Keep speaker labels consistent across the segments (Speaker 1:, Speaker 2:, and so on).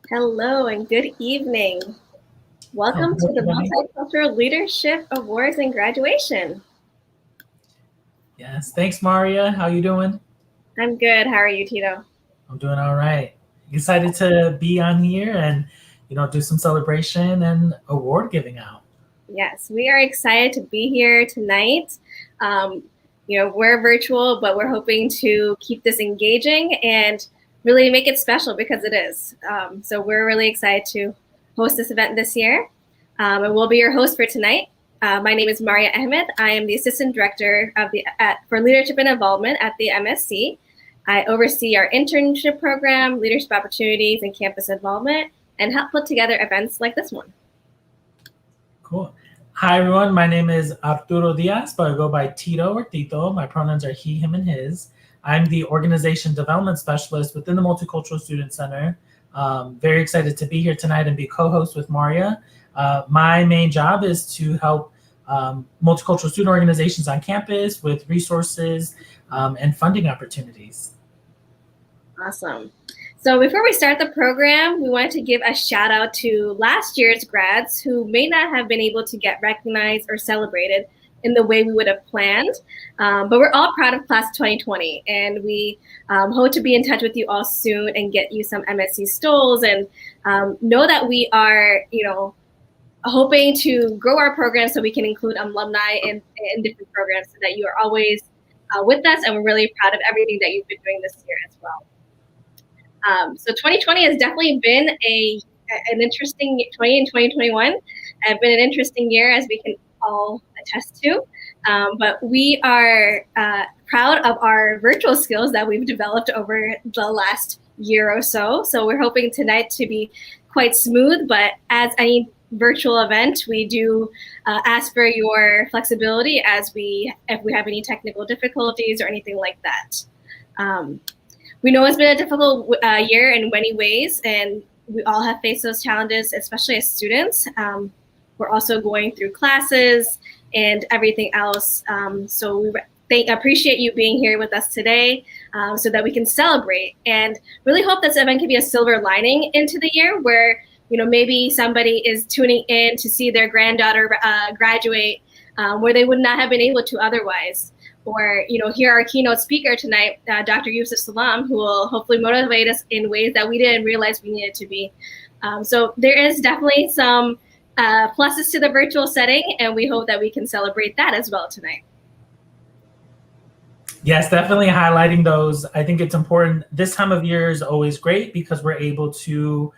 Speaker 1: Hello and good evening. Welcome
Speaker 2: Hello,
Speaker 1: to the
Speaker 2: everybody.
Speaker 1: Multicultural Leadership Awards and Graduation.
Speaker 2: Yes, thanks, Maria. How you doing?
Speaker 1: I'm good. How are you, Tito?
Speaker 2: I'm doing all right. Excited to be on here and do some celebration and award giving out.
Speaker 1: Yes, we are excited to be here tonight. Um, we're virtual, but we're hoping to keep this engaging and really make it special because it is. So we're really excited to host this event this year. And we'll be your host for tonight. My name is Maria Ahmed. I am the Assistant Director for Leadership and Involvement at the MSC. I oversee our internship program, leadership opportunities, and campus involvement, and help put together events like this one.
Speaker 2: Cool. Hi, everyone. My name is Arturo Diaz, but I go by Tito or Tito. My pronouns are he, him, and his. I'm the Organization Development Specialist within the Multicultural Student Center. Very excited to be here tonight and be co-host with Maria. My main job is to help multicultural student organizations on campus with resources and funding opportunities.
Speaker 1: Awesome. So before we start the program, we wanted to give a shout out to last year's grads who may not have been able to get recognized or celebrated in the way we would have planned. But we're all proud of Class 2020, and we hope to be in touch with you all soon and get you some MSC stoles, and know that we are, hoping to grow our program so we can include alumni in different programs so that you are always with us, and we're really proud of everything that you've been doing this year as well. So 2020 has definitely been an interesting 20 and 2021 have been an interesting year, as we can all attest to. But we are proud of our virtual skills that we've developed over the last year or so. So we're hoping tonight to be quite smooth, but as any virtual event, we do ask for your flexibility if we have any technical difficulties or anything like that. We know it's been a difficult year in many ways, and we all have faced those challenges, especially as students. We're also going through classes and everything else. So we appreciate you being here with us today so that we can celebrate, and really hope this event can be a silver lining into the year where, maybe somebody is tuning in to see their granddaughter graduate where they would not have been able to otherwise. Or, hear our keynote speaker tonight, Dr. Yusuf Salam, who will hopefully motivate us in ways that we didn't realize we needed to be. So there is definitely some pluses to the virtual setting, and we hope that we can celebrate that as well tonight.
Speaker 2: Yes, definitely highlighting those. I think it's important. This time of year is always great because we're able to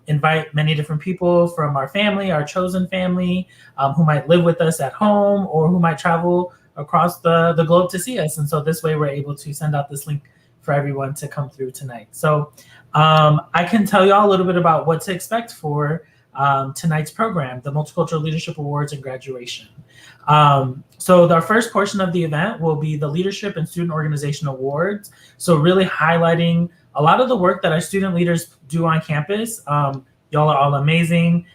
Speaker 2: invite many different people from our family, our chosen family, who might live with us at home or who might travel across the globe to see us. And so this way we're able to send out this link for everyone to come through tonight. So I can tell you all a little bit about what to expect for tonight's program, the Multicultural Leadership Awards and Graduation. So our first portion of the event will be the Leadership and Student Organization Awards. So really highlighting a lot of the work that our student leaders do on campus. Y'all are all amazing.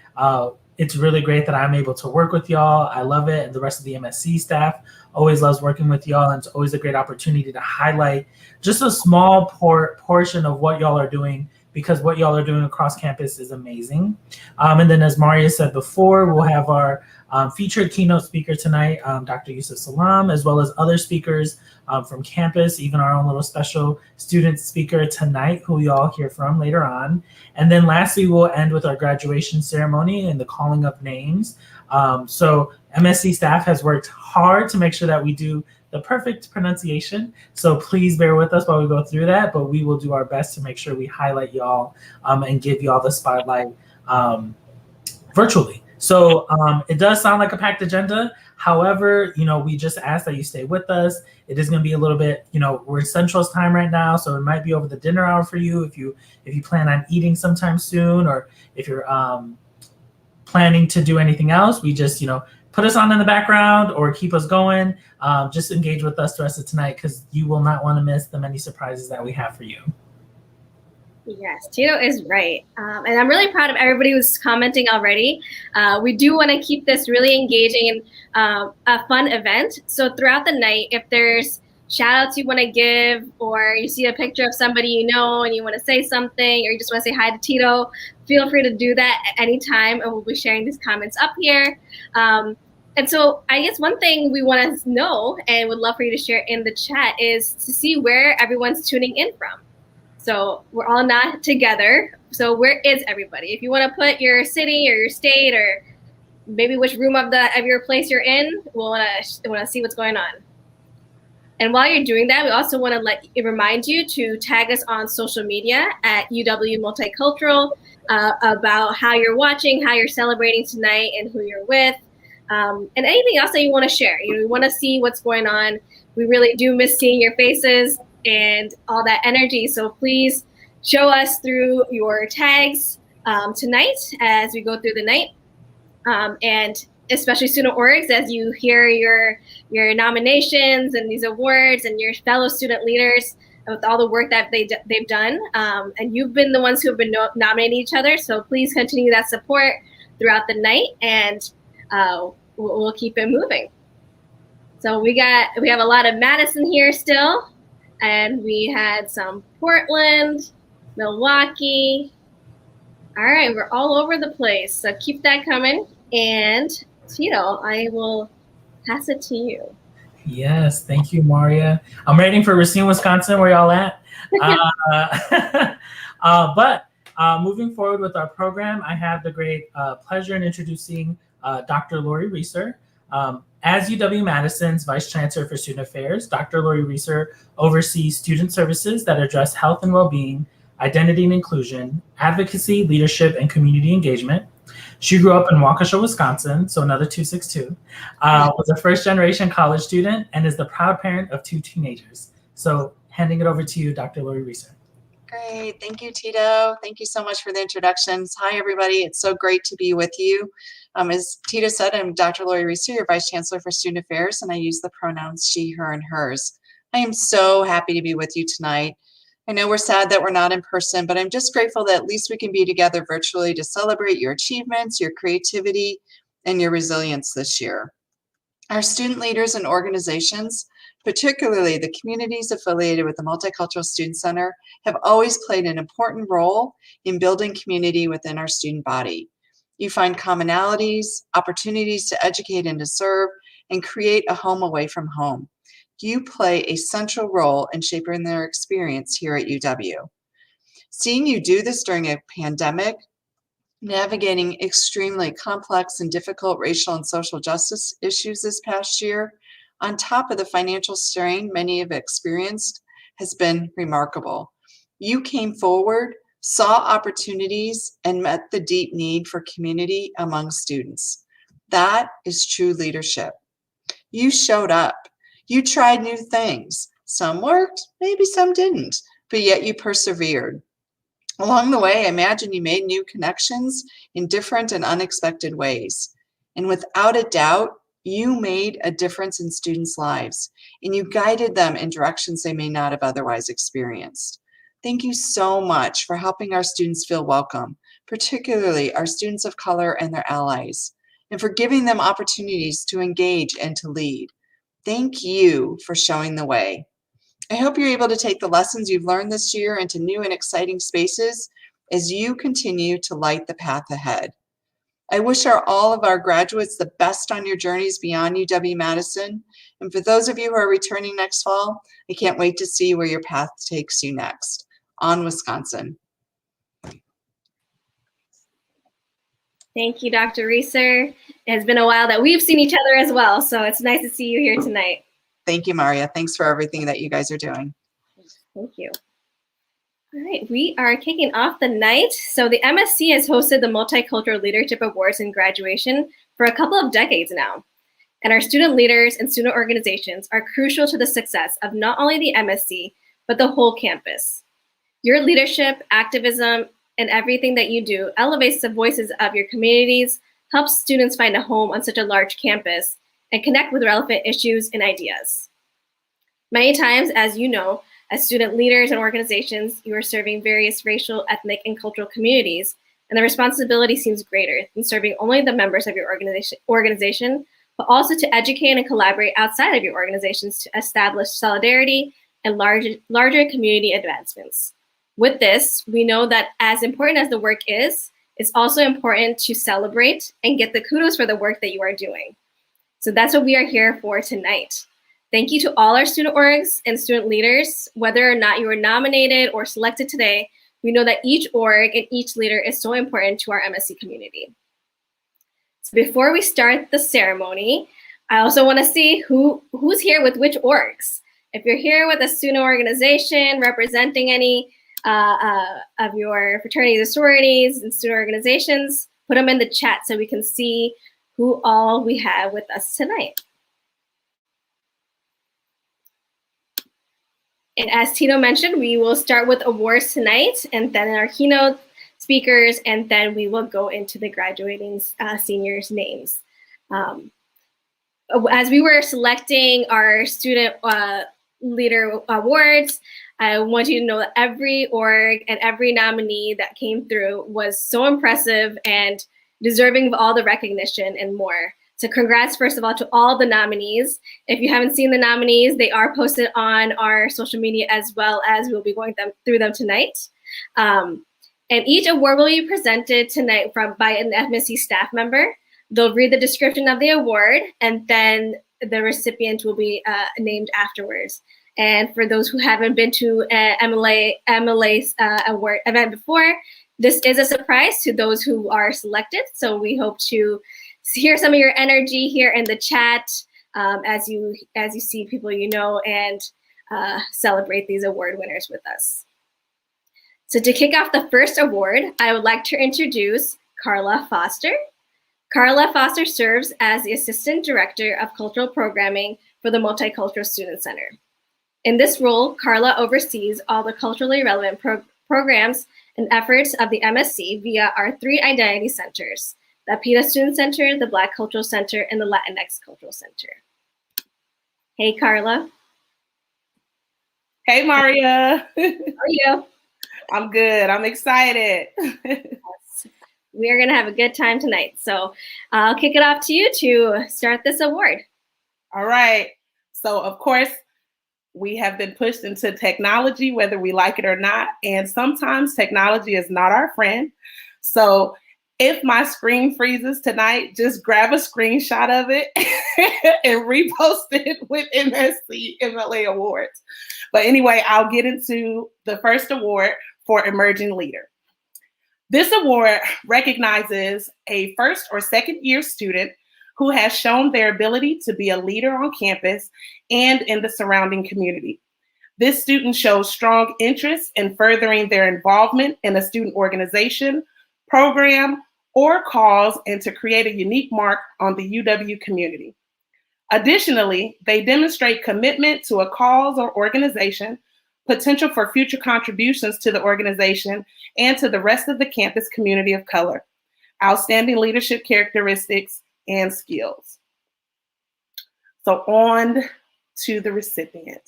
Speaker 2: It's really great that I'm able to work with y'all. I love it. And the rest of the MSC staff always loves working with y'all. And it's always a great opportunity to highlight just a small portion of what y'all are doing, because what y'all are doing across campus is amazing. And then, as Maria said before, we'll have our featured keynote speaker tonight, Dr. Yusuf Salam, as well as other speakers from campus, even our own little special student speaker tonight, who you all hear from later on. And then lastly, we'll end with our graduation ceremony and the calling of names. So MSC staff has worked hard to make sure that we do the perfect pronunciation. So please bear with us while we go through that, but we will do our best to make sure we highlight y'all and give y'all the spotlight virtually. So it does sound like a packed agenda. However, we just ask that you stay with us. It is going to be a little bit, we're in Central's time right now, so it might be over the dinner hour for you if you plan on eating sometime soon, or if you're planning to do anything else. We just, put us on in the background or keep us going. Just engage with us the rest of tonight, because you will not want to miss the many surprises that we have for you.
Speaker 1: Yes, Tito is right. And I'm really proud of everybody who's commenting already. We do want to keep this really engaging and a fun event. So throughout the night, if there's shout outs you want to give, or you see a picture of somebody you know and you want to say something, or you just want to say hi to Tito, feel free to do that at any time, and we'll be sharing these comments up here. And so I guess one thing we want to know and would love for you to share in the chat is to see where everyone's tuning in from. So we're all not together. So where is everybody? If you want to put your city or your state or maybe which room of your place you're in, we'll want to see what's going on. And while you're doing that, we also want to remind you to tag us on social media at UW Multicultural about how you're watching, how you're celebrating tonight, and who you're with. And anything else that you want to share. We want to see what's going on. We really do miss seeing your faces and all that energy. So please show us through your tags tonight as we go through the night. And especially student orgs, as you hear your nominations and these awards and your fellow student leaders with all the work that they've done. And you've been the ones who have been nominating each other. So please continue that support throughout the night, and we'll keep it moving. So we have a lot of Madison here still, and we had some Portland, Milwaukee. All right, we're all over the place. So keep that coming. And Tito, I will pass it to you.
Speaker 2: Yes, thank you, Maria. I'm waiting for Racine, Wisconsin. Where y'all at? But moving forward with our program, I have the great pleasure in introducing Dr. Lori Reeser. As UW-Madison's Vice Chancellor for Student Affairs, Dr. Lori Reeser oversees student services that address health and well-being, identity and inclusion, advocacy, leadership, and community engagement. She grew up in Waukesha, Wisconsin, so another 262, was a first-generation college student, and is the proud parent of 2 teenagers. So handing it over to you, Dr. Lori Reeser.
Speaker 3: Great. Thank you, Tito. Thank you so much for the introductions. Hi, everybody. It's so great to be with you. As Tito said, I'm Dr. Lori Reeser, your Vice Chancellor for Student Affairs, and I use the pronouns she, her, and hers. I am so happy to be with you tonight. I know we're sad that we're not in person, but I'm just grateful that at least we can be together virtually to celebrate your achievements, your creativity, and your resilience this year. Our student leaders and organizations, particularly the communities affiliated with the Multicultural Student Center, have always played an important role in building community within our student body. You find commonalities, opportunities to educate and to serve, and create a home away from home. You play a central role in shaping their experience here at UW. Seeing you do this during a pandemic, navigating extremely complex and difficult racial and social justice issues this past year, on top of the financial strain many have experienced, has been remarkable. You came forward, saw opportunities, and met the deep need for community among students. That is true leadership. You showed up. You tried new things. Some worked, maybe some didn't, but yet you persevered. Along the way, I imagine you made new connections in different and unexpected ways. And without a doubt, you made a difference in students' lives, and you guided them in directions they may not have otherwise experienced. Thank you so much for helping our students feel welcome, particularly our students of color and their allies, and for giving them opportunities to engage and to lead. Thank you for showing the way. I hope you're able to take the lessons you've learned this year into new and exciting spaces as you continue to light the path ahead. I wish all of our graduates the best on your journeys beyond UW-Madison. And for those of you who are returning next fall, I can't wait to see where your path takes you next. On Wisconsin.
Speaker 1: Thank you, Dr. Reeser. It has been a while that we've seen each other as well, so it's nice to see you here tonight.
Speaker 3: Thank you, Maria. Thanks for everything that you guys are doing.
Speaker 1: Thank you. All right, we are kicking off the night. So the MSC has hosted the Multicultural Leadership Awards and graduation for a couple of decades now. And our student leaders and student organizations are crucial to the success of not only the MSC, but the whole campus. Your leadership, activism, and everything that you do elevates the voices of your communities, helps students find a home on such a large campus, and connect with relevant issues and ideas. Many times, as you know, as student leaders and organizations, you are serving various racial, ethnic, and cultural communities, and the responsibility seems greater than serving only the members of your organization, but also to educate and collaborate outside of your organizations to establish solidarity and larger community advancements. With this, we know that as important as the work is, it's also important to celebrate and get the kudos for the work that you are doing. So that's what we are here for tonight. Thank you to all our student orgs and student leaders. Whether or not you were nominated or selected today, we know that each org and each leader is so important to our MSC community. So before we start the ceremony, I also want to see who's here with which orgs. If you're here with a student organization representing any of your fraternities and sororities and student organizations, put them in the chat so we can see who all we have with us tonight. And as Tito mentioned, we will start with awards tonight, and then our keynote speakers, and then we will go into the graduating seniors' names. As we were selecting our student leader awards, I want you to know that every org and every nominee that came through was so impressive and deserving of all the recognition and more. So congrats, first of all, to all the nominees. If you haven't seen the nominees, they are posted on our social media as well as we'll be going through them tonight. And each award will be presented tonight by an MSC staff member. They'll read the description of the award, and then the recipient will be named afterwards. And for those who haven't been to MLA's award event before, this is a surprise to those who are selected. So we hope to hear some of your energy here in the chat as you see people you know and celebrate these award winners with us. So to kick off the first award, I would like to introduce Carla Foster. Carla Foster serves as the Assistant Director of Cultural Programming for the Multicultural Student Center. In this role, Carla oversees all the culturally relevant programs and efforts of the MSC via our 3 identity centers, the PETA Student Center, the Black Cultural Center, and the Latinx Cultural Center. Hey, Carla.
Speaker 4: Hey, Maria.
Speaker 1: How are you?
Speaker 4: I'm good. I'm excited.
Speaker 1: We are going to have a good time tonight. So I'll kick it off to you to start this award.
Speaker 4: All right. So, of course, we have been pushed into technology, whether we like it or not. And sometimes technology is not our friend. So if my screen freezes tonight, just grab a screenshot of it and repost it with MSC MLA Awards. But anyway, I'll get into the first award for Emerging Leader. This award recognizes a first or second year student who has shown their ability to be a leader on campus and in the surrounding community. This student shows strong interest in furthering their involvement in a student organization, program, or cause, and to create a unique mark on the UW community. Additionally, they demonstrate commitment to a cause or organization, potential for future contributions to the organization and to the rest of the campus community of color, outstanding leadership characteristics, and skills. So on to the recipient.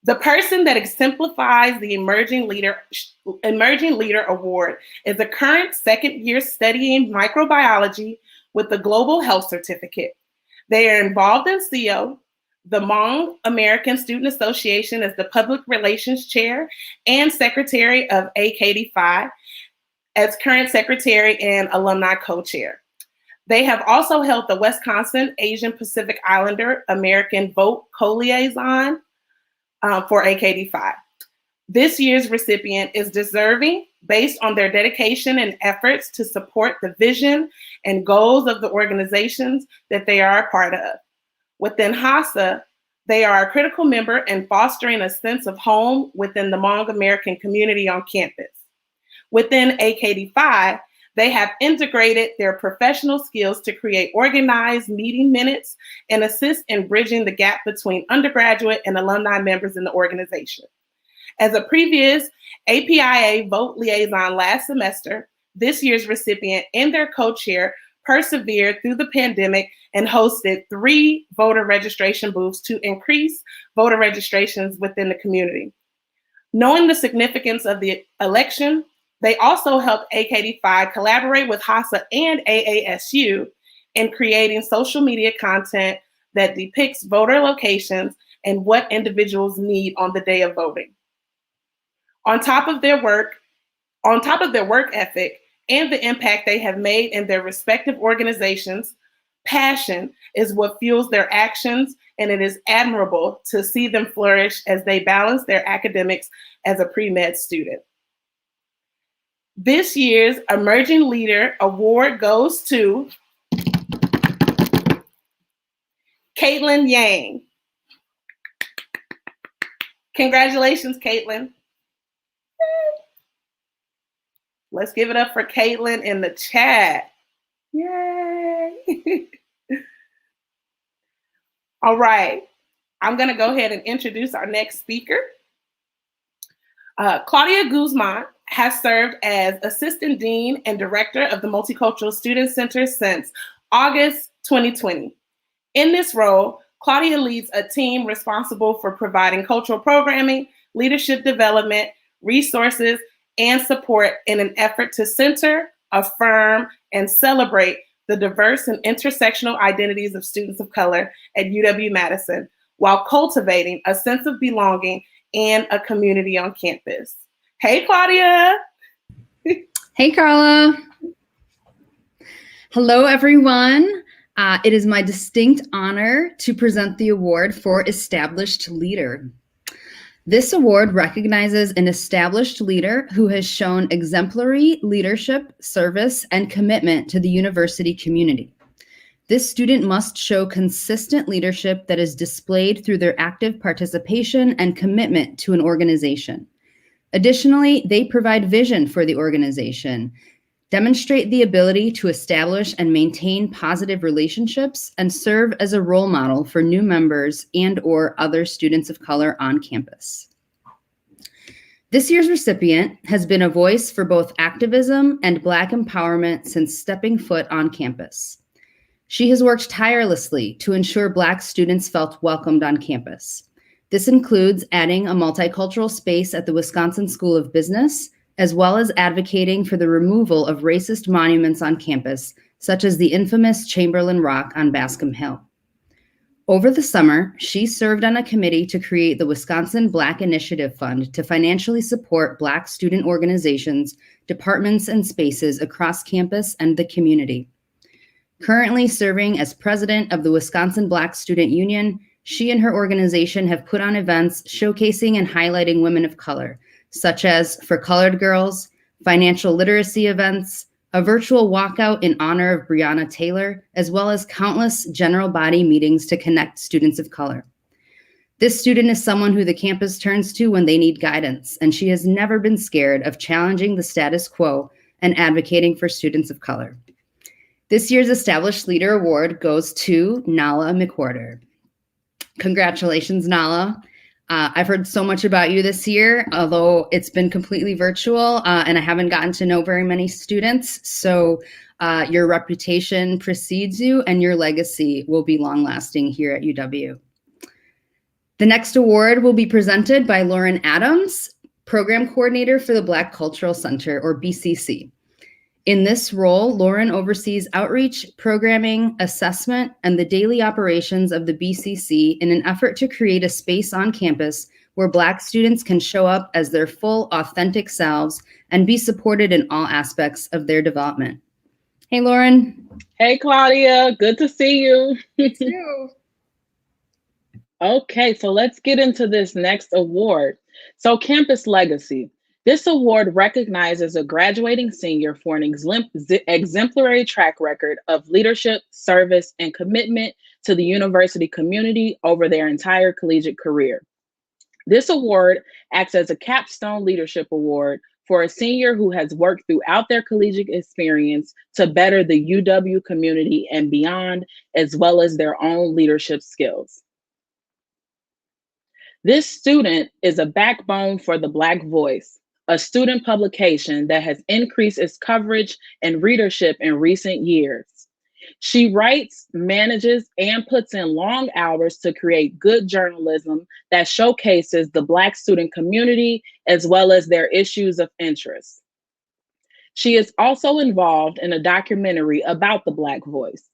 Speaker 4: The person that exemplifies the Emerging Leader Award is a current second year studying microbiology with the Global Health Certificate. They are involved in CO, the Hmong American Student Association as the Public Relations Chair and Secretary of AKD5 as current Secretary and Alumni Co-Chair. They have also held the Wisconsin Asian Pacific Islander American Vote Co-Liaison for AKD5. This year's recipient is deserving based on their dedication and efforts to support the vision and goals of the organizations that they are a part of. Within HASA, they are a critical member in fostering a sense of home within the Hmong American community on campus. Within AKD5, they have integrated their professional skills to create organized meeting minutes and assist in bridging the gap between undergraduate and alumni members in the organization. As a previous APIA Vote Liaison last semester, this year's recipient and their co-chair persevered through the pandemic and hosted 3 voter registration booths to increase voter registrations within the community. Knowing the significance of the election, they also helped AKD5 collaborate with HASA and AASU in creating social media content that depicts voter locations and what individuals need on the day of voting. On top of their work ethic and the impact they have made in their respective organizations, passion is what fuels their actions, and it is admirable to see them flourish as they balance their academics as a pre-med student. This year's Emerging Leader Award goes to Caitlin Yang. Congratulations, Caitlin. Let's give it up for Caitlin in the chat. Yay. All right. I'm going to go ahead and introduce our next speaker. Claudia Guzman has served as Assistant Dean and Director of the Multicultural Student Center since August 2020. In this role, Claudia leads a team responsible for providing cultural programming, leadership development, resources, and support in an effort to center, affirm, and celebrate the diverse and intersectional identities of students of color at UW-Madison, while cultivating a sense of belonging and a community on campus. Hey, Claudia.
Speaker 5: Hey, Carla. Hello, everyone. It is my distinct honor to present the award for Established Leader. This award recognizes an established leader who has shown exemplary leadership, service, and commitment to the university community. This student must show consistent leadership that is displayed through their active participation and commitment to an organization. Additionally, they provide vision for the organization, demonstrate the ability to establish and maintain positive relationships, and serve as a role model for new members and/or other students of color on campus. This year's recipient has been a voice for both activism and Black empowerment since stepping foot on campus. She has worked tirelessly to ensure Black students felt welcomed on campus. This includes adding a multicultural space at the Wisconsin School of Business, as well as advocating for the removal of racist monuments on campus, such as the infamous Chamberlain Rock on Bascom Hill. Over the summer, she served on a committee to create the Wisconsin Black Initiative Fund to financially support Black student organizations, departments, and spaces across campus and the community. Currently serving as president of the Wisconsin Black Student Union, she and her organization have put on events showcasing and highlighting women of color, such as For Colored Girls, financial literacy events, a virtual walkout in honor of Breonna Taylor, as well as countless general body meetings to connect students of color. This student is someone who the campus turns to when they need guidance, and she has never been scared of challenging the status quo and advocating for students of color. This year's Established Leader Award goes to Nala McWhorter. Congratulations, Nala. I've heard so much about you this year, although it's been completely virtual and I haven't gotten to know very many students. So your reputation precedes you and your legacy will be long lasting here at UW. The next award will be presented by Lauren Adams, Program Coordinator for the Black Cultural Center, or BCC. In this role, Lauren oversees outreach, programming, assessment, and the daily operations of the BCC in an effort to create a space on campus where Black students can show up as their full, authentic selves and be supported in all aspects of their development. Hey, Lauren.
Speaker 6: Hey, Claudia. Good to see you.
Speaker 5: You too.
Speaker 6: Okay, so let's get into this next award. So, Campus Legacy. This award recognizes a graduating senior for an exemplary track record of leadership, service, and commitment to the university community over their entire collegiate career. This award acts as a capstone leadership award for a senior who has worked throughout their collegiate experience to better the UW community and beyond, as well as their own leadership skills. This student is a backbone for the Black Voice, a student publication that has increased its coverage and readership in recent years. She writes, manages, and puts in long hours to create good journalism that showcases the Black student community as well as their issues of interest. She is also involved in a documentary about the Black Voice.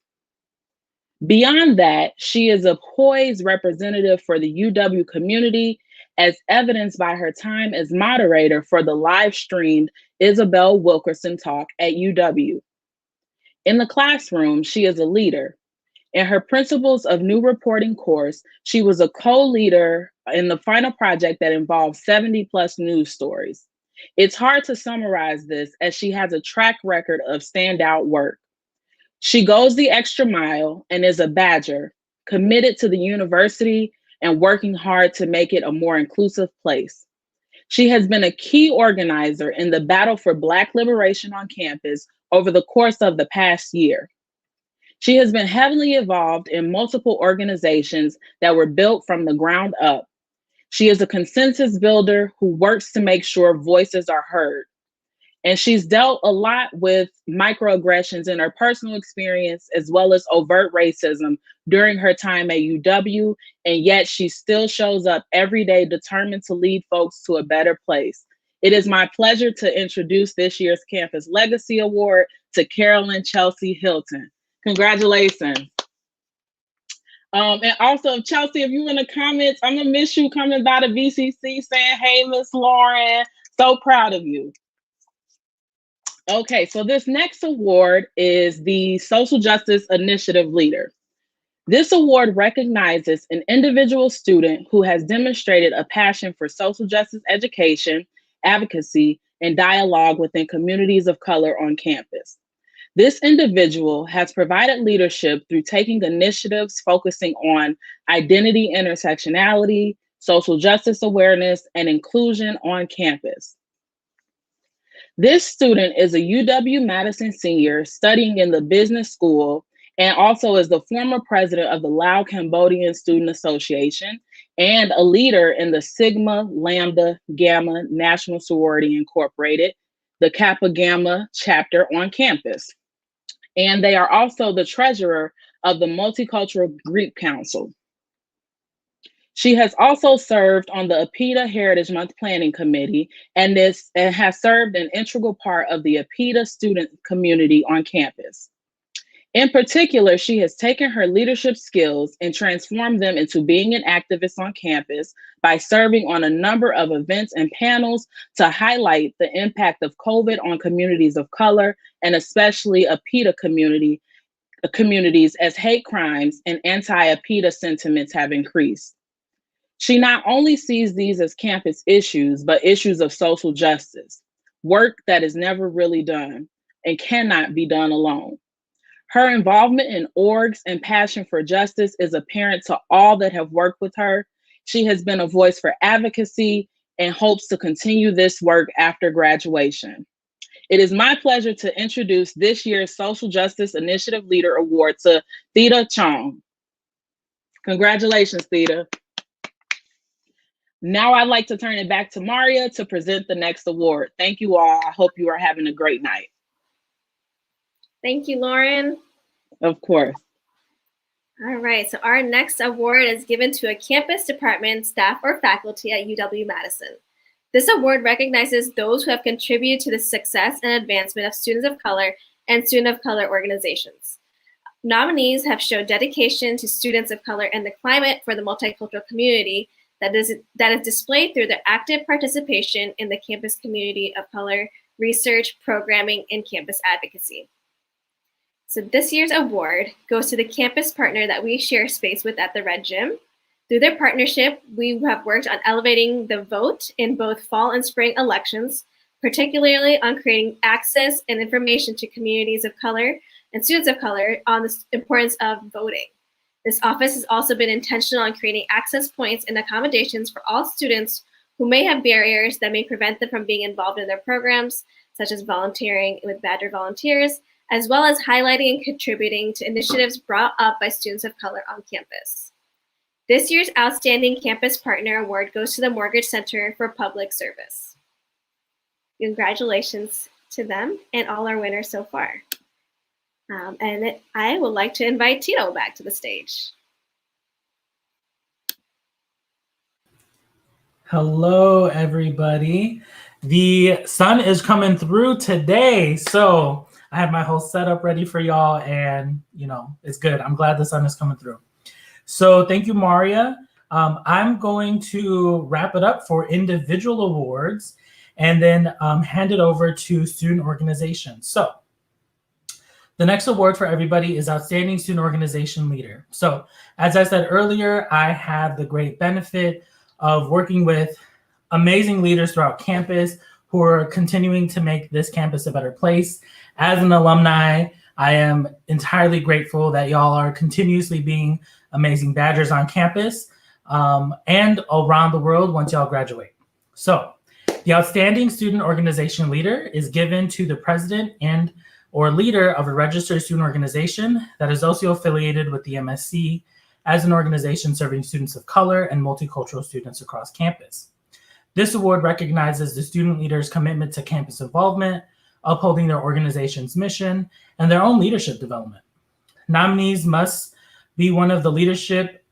Speaker 6: Beyond that, she is a poised representative for the UW community, as evidenced by her time as moderator for the live streamed Isabel Wilkerson talk at UW. In the classroom, she is a leader. In her Principles of New Reporting course, she was a co-leader in the final project that involved 70 plus news stories. It's hard to summarize this as she has a track record of standout work. She goes the extra mile and is a Badger, committed to the university and working hard to make it a more inclusive place. She has been a key organizer in the battle for Black liberation on campus over the course of the past year. She has been heavily involved in multiple organizations that were built from the ground up. She is a consensus builder who works to make sure voices are heard. And she's dealt a lot with microaggressions in her personal experience, as well as overt racism during her time at UW. And yet she still shows up every day determined to lead folks to a better place. It is my pleasure to introduce this year's Campus Legacy Award to Carolyn Chelsea Hilton. Congratulations. And also, Chelsea, if you in the comments, I'm gonna miss you coming by the VCC saying, hey, Miss Lauren, so proud of you. Okay, so this next award is the Social Justice Initiative Leader. This award recognizes an individual student who has demonstrated a passion for social justice education, advocacy, and dialogue within communities of color on campus. This individual has provided leadership through taking initiatives focusing on identity intersectionality, social justice awareness, and inclusion on campus. This student is a UW-Madison senior studying in the business school and also is the former president of the Lao Cambodian Student Association and a leader in the Sigma Lambda Gamma National Sorority Incorporated, the Kappa Gamma chapter on campus. And they are also the treasurer of the Multicultural Greek Council. She has also served on the APITA Heritage Month Planning Committee and has served an integral part of the APITA student community on campus. In particular, she has taken her leadership skills and transformed them into being an activist on campus by serving on a number of events and panels to highlight the impact of COVID on communities of color and especially APITA communities as hate crimes and anti-APITA sentiments have increased. She not only sees these as campus issues, but issues of social justice, work that is never really done and cannot be done alone. Her involvement in orgs and passion for justice is apparent to all that have worked with her. She has been a voice for advocacy and hopes to continue this work after graduation. It is my pleasure to introduce this year's Social Justice Initiative Leader Award to Theta Chong. Congratulations, Theta. Now I'd like to turn it back to Maria to present the next award. Thank you all. I hope you are having a great night.
Speaker 1: Thank you, Lauren.
Speaker 6: Of course.
Speaker 1: All right, so our next award is given to a campus department, staff, or faculty at UW-Madison. This award recognizes those who have contributed to the success and advancement of students of color and student of color organizations. Nominees have shown dedication to students of color and the climate for the multicultural community that is displayed through their active participation in the campus community of color, research, programming, and campus advocacy. So this year's award goes to the campus partner that we share space with at the Red Gym. Through their partnership, we have worked on elevating the vote in both fall and spring elections, particularly on creating access and information to communities of color and students of color on the importance of voting. This office has also been intentional on creating access points and accommodations for all students who may have barriers that may prevent them from being involved in their programs, such as volunteering with Badger Volunteers, as well as highlighting and contributing to initiatives brought up by students of color on campus. This year's Outstanding Campus Partner Award goes to the Mortgage Center for Public Service. Congratulations to them and all our winners so far. And I would like to invite Tito back to the stage.
Speaker 2: Hello, everybody. The sun is coming through today, so I have my whole setup ready for y'all, and it's good. I'm glad the sun is coming through. So thank you, Maria. I'm going to wrap it up for individual awards and then hand it over to student organization. So the next award for everybody is Outstanding Student Organization Leader. So as I said earlier, I have the great benefit of working with amazing leaders throughout campus who are continuing to make this campus a better place. As an alumni, I am entirely grateful that y'all are continuously being amazing Badgers on campus and around the world once y'all graduate. So the Outstanding Student Organization Leader is given to the president and or leader of a registered student organization that is also affiliated with the MSC as an organization serving students of color and multicultural students across campus. This award recognizes the student leader's commitment to campus involvement, upholding their organization's mission, and their own leadership development. Nominees must be on the leadership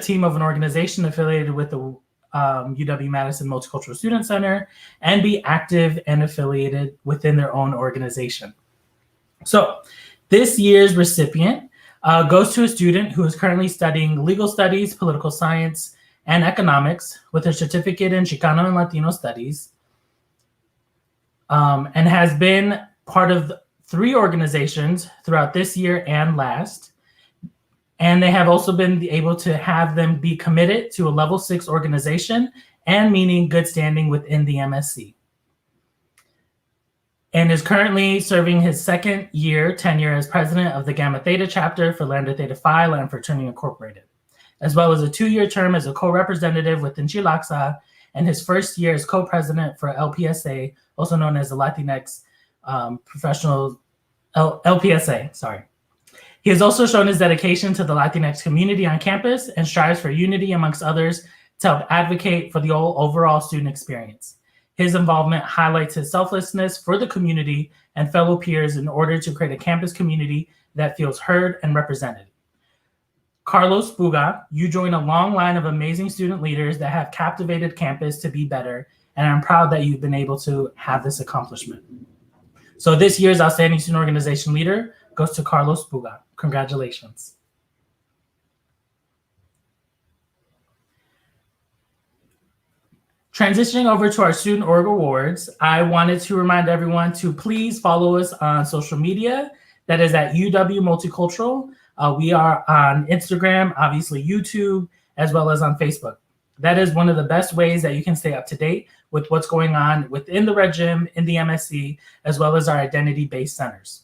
Speaker 2: team of an organization affiliated with the UW-Madison Multicultural Student Center and be active and affiliated within their own organization. So this year's recipient goes to a student who is currently studying legal studies, political science, and economics with a certificate in Chicano and Latino studies, and has been part of 3 organizations throughout this year and last. And they have also been able to have them be committed to a level 6 organization and meaning good standing within the MSC. And is currently serving his 2nd year tenure as president of the Gamma Theta chapter for Lambda Theta Phi Land Fraternity Incorporated, as well as a 2-year term as a co-representative within Chilaxa and his 1st year as co-president for LPSA, also known as the Latinx Professional LPSA, sorry. He has also shown his dedication to the Latinx community on campus and strives for unity amongst others to help advocate for the overall student experience. His involvement highlights his selflessness for the community and fellow peers in order to create a campus community that feels heard and represented. Carlos Puga, you join a long line of amazing student leaders that have captivated campus to be better, and I'm proud that you've been able to have this accomplishment. So this year's Outstanding Student Organization Leader goes to Carlos Puga. Congratulations. Transitioning over to our Student Org Awards, I wanted to remind everyone to please follow us on social media. That is at UW Multicultural. We are on Instagram, obviously YouTube, as well as on Facebook. That is one of the best ways that you can stay up to date with what's going on within the Red Gym, in the MSC, as well as our identity-based centers.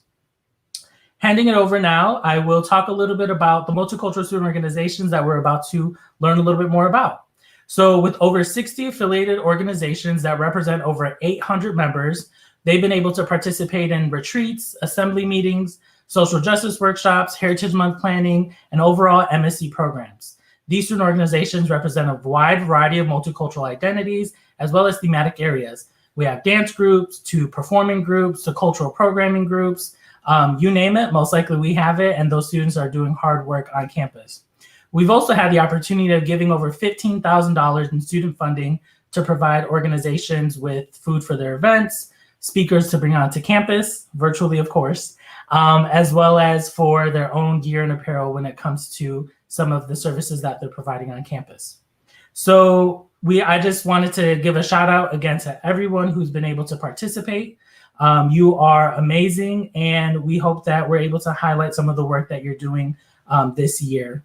Speaker 2: Handing it over now, I will talk a little bit about the multicultural student organizations that we're about to learn a little bit more about. So with over 60 affiliated organizations that represent over 800 members, they've been able to participate in retreats, assembly meetings, social justice workshops, Heritage Month planning, and overall MSc programs. These student organizations represent a wide variety of multicultural identities, as well as thematic areas. We have dance groups, to performing groups, to cultural programming groups, you name it, most likely we have it, and those students are doing hard work on campus. We've also had the opportunity of giving over $15,000 in student funding to provide organizations with food for their events, speakers to bring onto campus, virtually of course, as well as for their own gear and apparel when it comes to some of the services that they're providing on campus. So I just wanted to give a shout out again to everyone who's been able to participate. You are amazing, and we hope that we're able to highlight some of the work that you're doing this year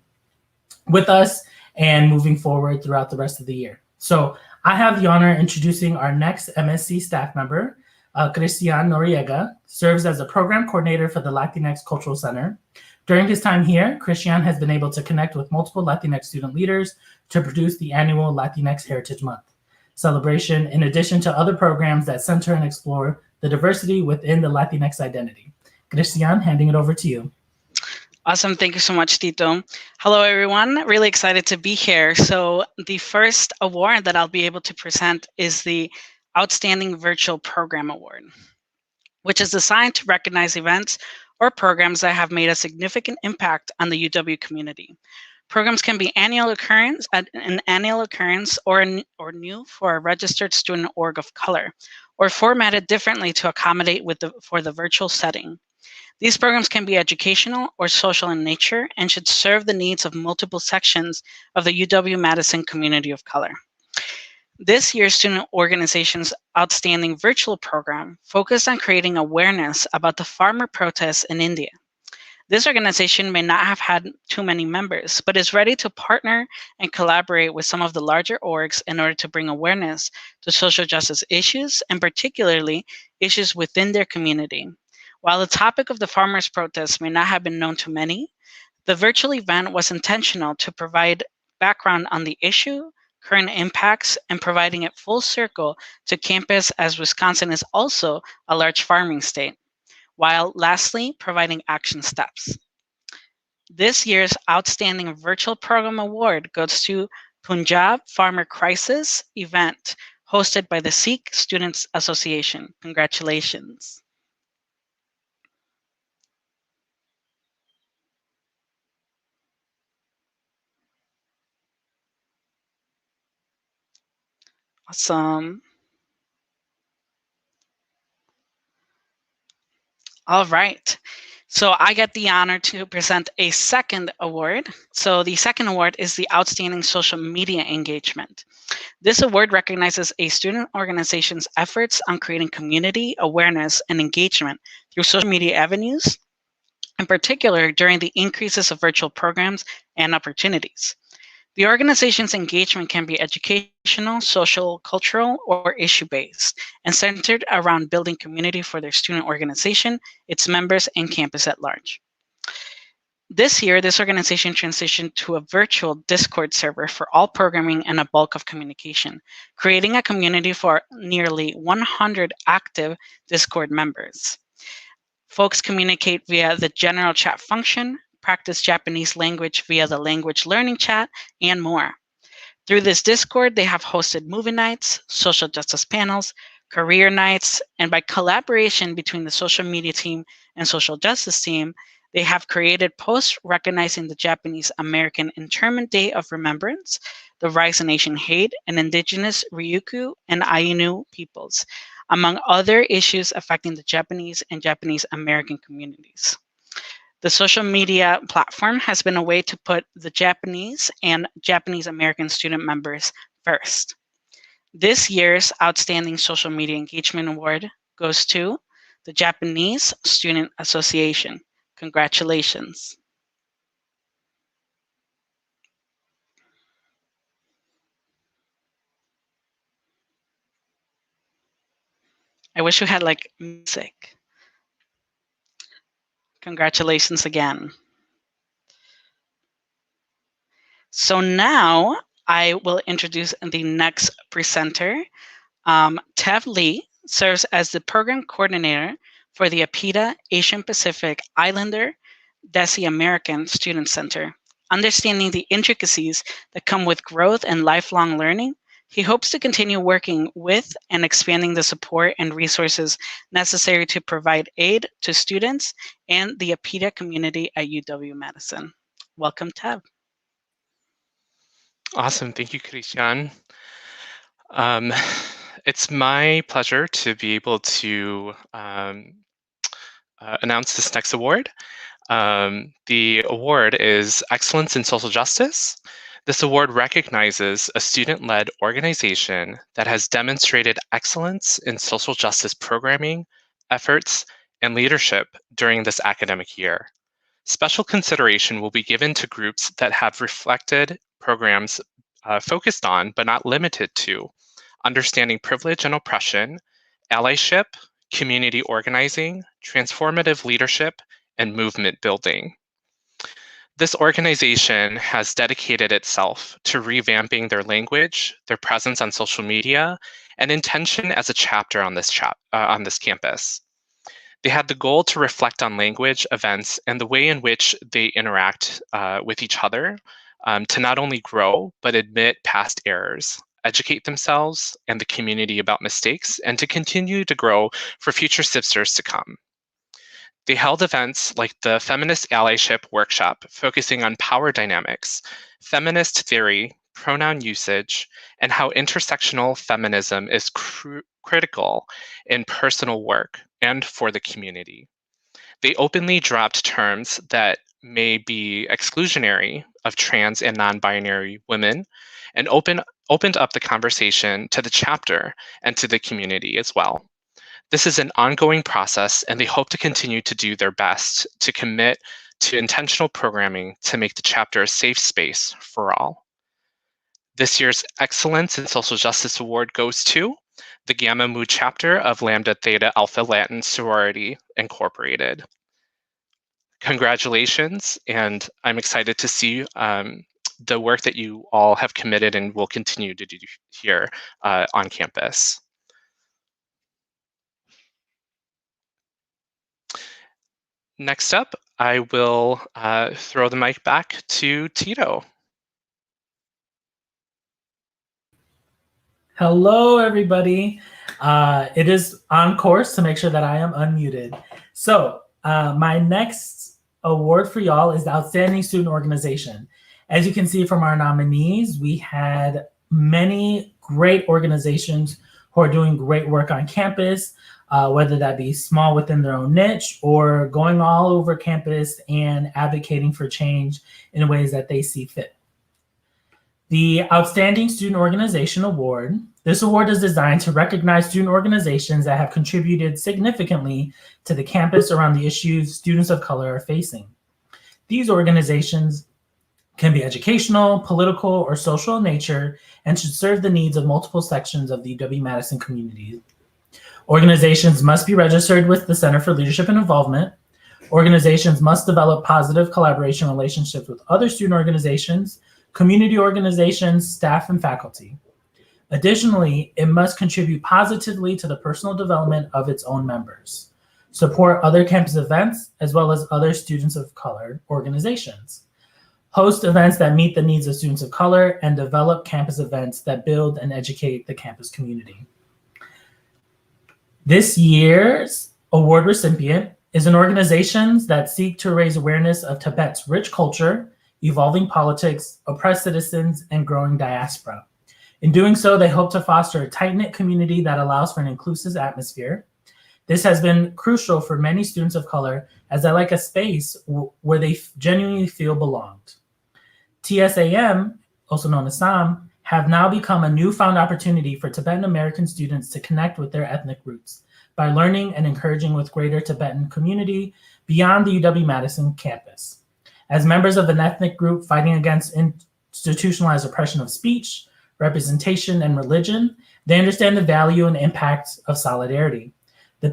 Speaker 2: with us and moving forward throughout the rest of the year. So I have the honor of introducing our next MSc staff member. Christian Noriega serves as a program coordinator for the Latinx Cultural Center. During his time here, Christian has been able to connect with multiple Latinx student leaders to produce the annual Latinx Heritage Month celebration, in addition to other programs that center and explore the diversity within the Latinx identity. Christian, handing it over to you.
Speaker 7: Awesome. Thank you so much, Tito. Hello, everyone. Really excited to be here. So the first award that I'll be able to present is the Outstanding Virtual Program Award, which is designed to recognize events or programs that have made a significant impact on the UW community. Programs can be an annual occurrence or new for a registered student org of color, or formatted differently to accommodate for the virtual setting. These programs can be educational or social in nature and should serve the needs of multiple sections of the UW-Madison community of color. This year's Student Organization's Outstanding Virtual Program focused on creating awareness about the farmer protests in India. This organization may not have had too many members, but is ready to partner and collaborate with some of the larger orgs in order to bring awareness to social justice issues, and particularly issues within their community. While the topic of the farmers' protests may not have been known to many, the virtual event was intentional to provide background on the issue, current impacts, and providing it full circle to campus, as Wisconsin is also a large farming state, while lastly, providing action steps. This year's Outstanding Virtual Program Award goes to Punjab Farmer Crisis event, hosted by the Sikh Students Association. Congratulations. Awesome. All right. So I get the honor to present a second award. So the second award is the Outstanding Social Media Engagement. This award recognizes a student organization's efforts on creating community awareness and engagement through social media avenues, in particular during the increases of virtual programs and opportunities. The organization's engagement can be educational, social, cultural, or issue-based, and centered around building community for their student organization, its members, and campus at large. This year, this organization transitioned to a virtual Discord server for all programming and a bulk of communication, creating a community for nearly 100 active Discord members. Folks communicate via the general chat function, practice Japanese language via the language learning chat, and more. Through this Discord, they have hosted movie nights, social justice panels, career nights, and by collaboration between the social media team and social justice team, they have created posts recognizing the Japanese American Internment Day of Remembrance, the rise in Asian hate, and indigenous Ryukyu and Ainu peoples, among other issues affecting the Japanese and Japanese American communities. The social media platform has been a way to put the Japanese and Japanese American student members first. This year's Outstanding Social Media Engagement Award goes to the Japanese Student Association. Congratulations. I wish we had like music. Congratulations again. So now I will introduce the next presenter. Tev Lee serves as the program coordinator for the APITA Asian Pacific Islander Desi American Student Center. Understanding the intricacies that come with growth and lifelong learning, he hopes to continue working with and expanding the support and resources necessary to provide aid to students and the APITA community at UW-Madison. Welcome, Tev.
Speaker 8: Awesome. Thank you, Christian. It's my pleasure to be able to announce this next award. The award is Excellence in Social Justice. This award recognizes a student-led organization that has demonstrated excellence in social justice programming, efforts, and leadership during this academic year. Special consideration will be given to groups that have reflected programs focused on, but not limited to, understanding privilege and oppression, allyship, community organizing, transformative leadership, and movement building. This organization has dedicated itself to revamping their language, their presence on social media, and intention as a chapter on this campus. They had the goal to reflect on language, events, and the way in which they interact with each other to not only grow, but admit past errors, educate themselves and the community about mistakes, and to continue to grow for future sisters to come. They held events like the Feminist Allyship Workshop, focusing on power dynamics, feminist theory, pronoun usage, and how intersectional feminism is critical in personal work and for the community. They openly dropped terms that may be exclusionary of trans and non-binary women, and opened up the conversation to the chapter and to the community as well. This is an ongoing process, and they hope to continue to do their best to commit to intentional programming to make the chapter a safe space for all. This year's Excellence in Social Justice Award goes to the Gamma Mu chapter of Lambda Theta Alpha Latin Sorority Incorporated. Congratulations, and I'm excited to see the work that you all have committed and will continue to do here on campus. Next up, I will throw the mic back to Tito.
Speaker 2: Hello, everybody. It is on course to make sure that I am unmuted. So my next award for y'all is the Outstanding Student Organization. As you can see from our nominees, we had many great organizations who are doing great work on campus, whether that be small within their own niche or going all over campus and advocating for change in ways that they see fit. The Outstanding Student Organization Award. This award is designed to recognize student organizations that have contributed significantly to the campus around the issues students of color are facing. These organizations can be educational, political, or social in nature and should serve the needs of multiple sections of the UW-Madison community. Organizations must be registered with the Center for Leadership and Involvement. Organizations must develop positive collaboration relationships with other student organizations, community organizations, staff, and faculty. Additionally, it must contribute positively to the personal development of its own members, support other campus events, as well as other students of color organizations, host events that meet the needs of students of color, and develop campus events that build and educate the campus community. This year's award recipient is an organization that seek to raise awareness of Tibet's rich culture, evolving politics, oppressed citizens, and growing diaspora. In doing so, they hope to foster a tight-knit community that allows for an inclusive atmosphere. This has been crucial for many students of color, as they like a space where they genuinely feel belonged. TSAM, also known as SAM, have now become a newfound opportunity for Tibetan American students to connect with their ethnic roots by learning and encouraging with greater Tibetan community beyond the UW-Madison campus. As members of an ethnic group fighting against institutionalized oppression of speech, representation, and religion, they understand the value and impact of solidarity. The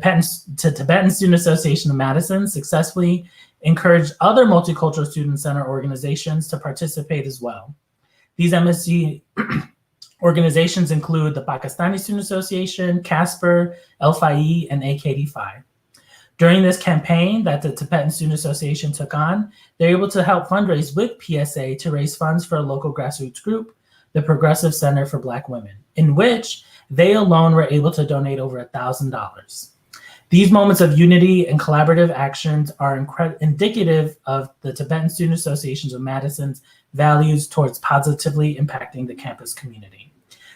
Speaker 2: Tibetan Student Association of Madison successfully encouraged other multicultural student center organizations to participate as well. These MSC organizations include the Pakistani Student Association, CASPER, LFIE, and AKD5. During this campaign that the Tibetan Student Association took on, they're able to help fundraise with PSA to raise funds for a local grassroots group, the Progressive Center for Black Women, in which they alone were able to donate over $1,000. These moments of unity and collaborative actions are indicative of the Tibetan Student Associations of Madison's values towards positively impacting the campus community.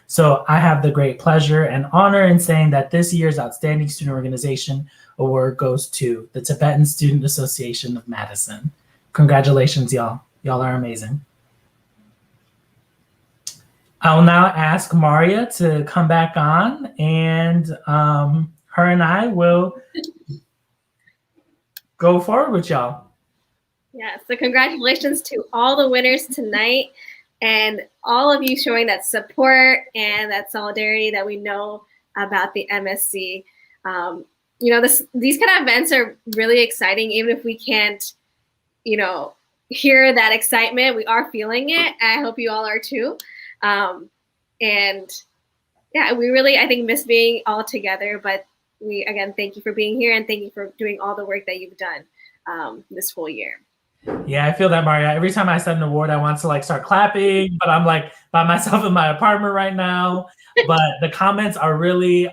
Speaker 2: So I have the great pleasure and honor in saying that this year's Outstanding Student Organization Award goes to the Tibetan Student Association of Madison. Congratulations, y'all. Y'all are amazing. I will now ask Maria to come back on, and her and I will go forward with y'all.
Speaker 1: Yeah, so congratulations to all the winners tonight and all of you showing that support and that solidarity that we know about the MSC. You know, these kind of events are really exciting, even if we can't, you know, hear that excitement. We are feeling it. I hope you all are too. And yeah, we really, I think, miss being all together, but we, again, thank you for being here and thank you for doing all the work that you've done this whole year.
Speaker 2: Yeah, I feel that, Maria. Every time I set an award, I want to like start clapping, but I'm like by myself in my apartment right now. But the comments are really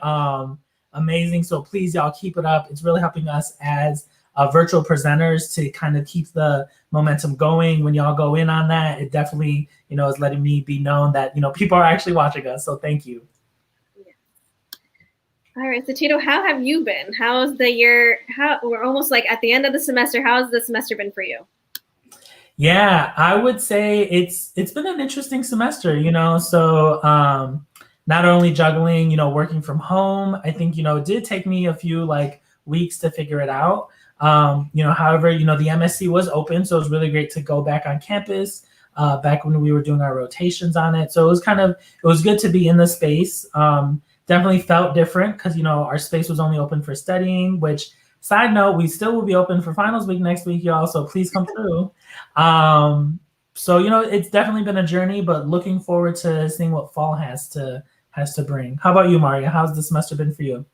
Speaker 2: amazing. So please, y'all, keep it up. It's really helping us as virtual presenters to kind of keep the momentum going. When y'all go in on that, it definitely, is letting me be known that, people are actually watching us. So thank you.
Speaker 1: All right, so Tito, how have you been? How's the year? We're almost like at the end of the semester. How's the semester been for you?
Speaker 2: Yeah, I would say it's been an interesting semester, So not only juggling, working from home, I think, it did take me a few weeks to figure it out. However, the MSc was open, so it was really great to go back on campus back when we were doing our rotations on it. So it was good to be in the space. Definitely felt different because, our space was only open for studying, which, side note, we still will be open for finals week next week, y'all, so please come through. So, it's definitely been a journey, but looking forward to seeing what fall has to bring. How about you, Maria? How's the semester been for you?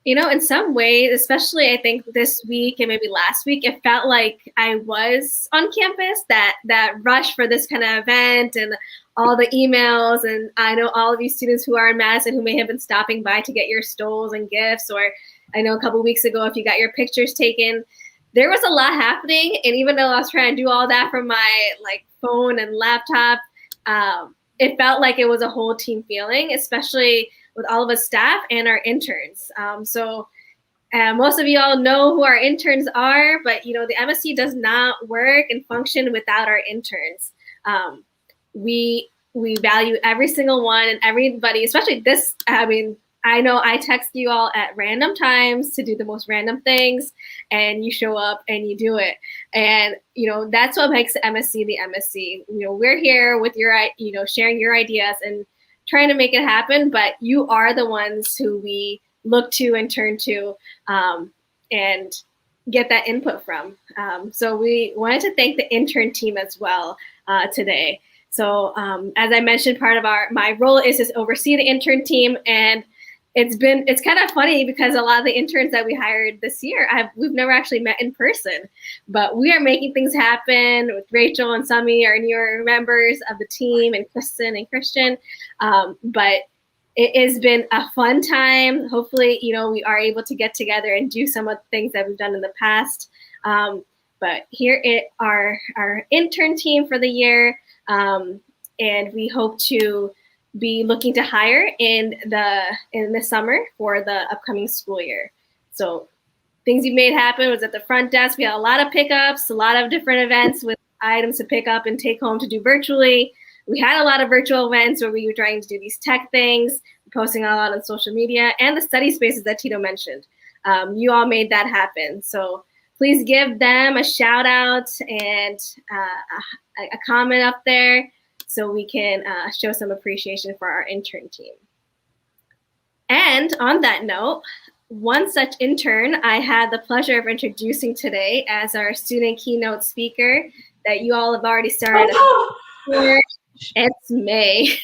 Speaker 1: In some ways, especially I think this week and maybe last week, it felt like I was on campus, that rush for this kind of event and all the emails. And I know all of you students who are in Madison who may have been stopping by to get your stoles and gifts, or I know a couple of weeks ago, if you got your pictures taken, there was a lot happening. And even though I was trying to do all that from my phone and laptop, it felt like it was a whole team feeling, especially with all of us staff and our interns. So most of you all know who our interns are, but the MSc does not work and function without our interns. We value every single one and everybody, especially this. I know I text you all at random times to do the most random things, and you show up and you do it. And, that's what makes the MSc the MSc. We're here with your, sharing your ideas and trying to make it happen, but you are the ones who we look to and turn to and get that input from. So we wanted to thank the intern team as well today. So as I mentioned, part of my role is to oversee the intern team, and it's kind of funny because a lot of the interns that we hired this year, we've never actually met in person, but we are making things happen with Rachel and Sami, our newer members of the team, and Kristen and Christian. But it has been a fun time. Hopefully, we are able to get together and do some of the things that we've done in the past. But here are our intern team for the year. And we hope to be looking to hire in the summer for the upcoming school year. So things you made happen was at the front desk. We had a lot of pickups, a lot of different events with items to pick up and take home to do virtually. We had a lot of virtual events where we were trying to do these tech things, posting a lot on social media, and the study spaces that Tito mentioned. You all made that happen. So please give them a shout out and a comment up there so we can show some appreciation for our intern team. And on that note, one such intern I had the pleasure of introducing today as our student keynote speaker that you all have already started. It's May.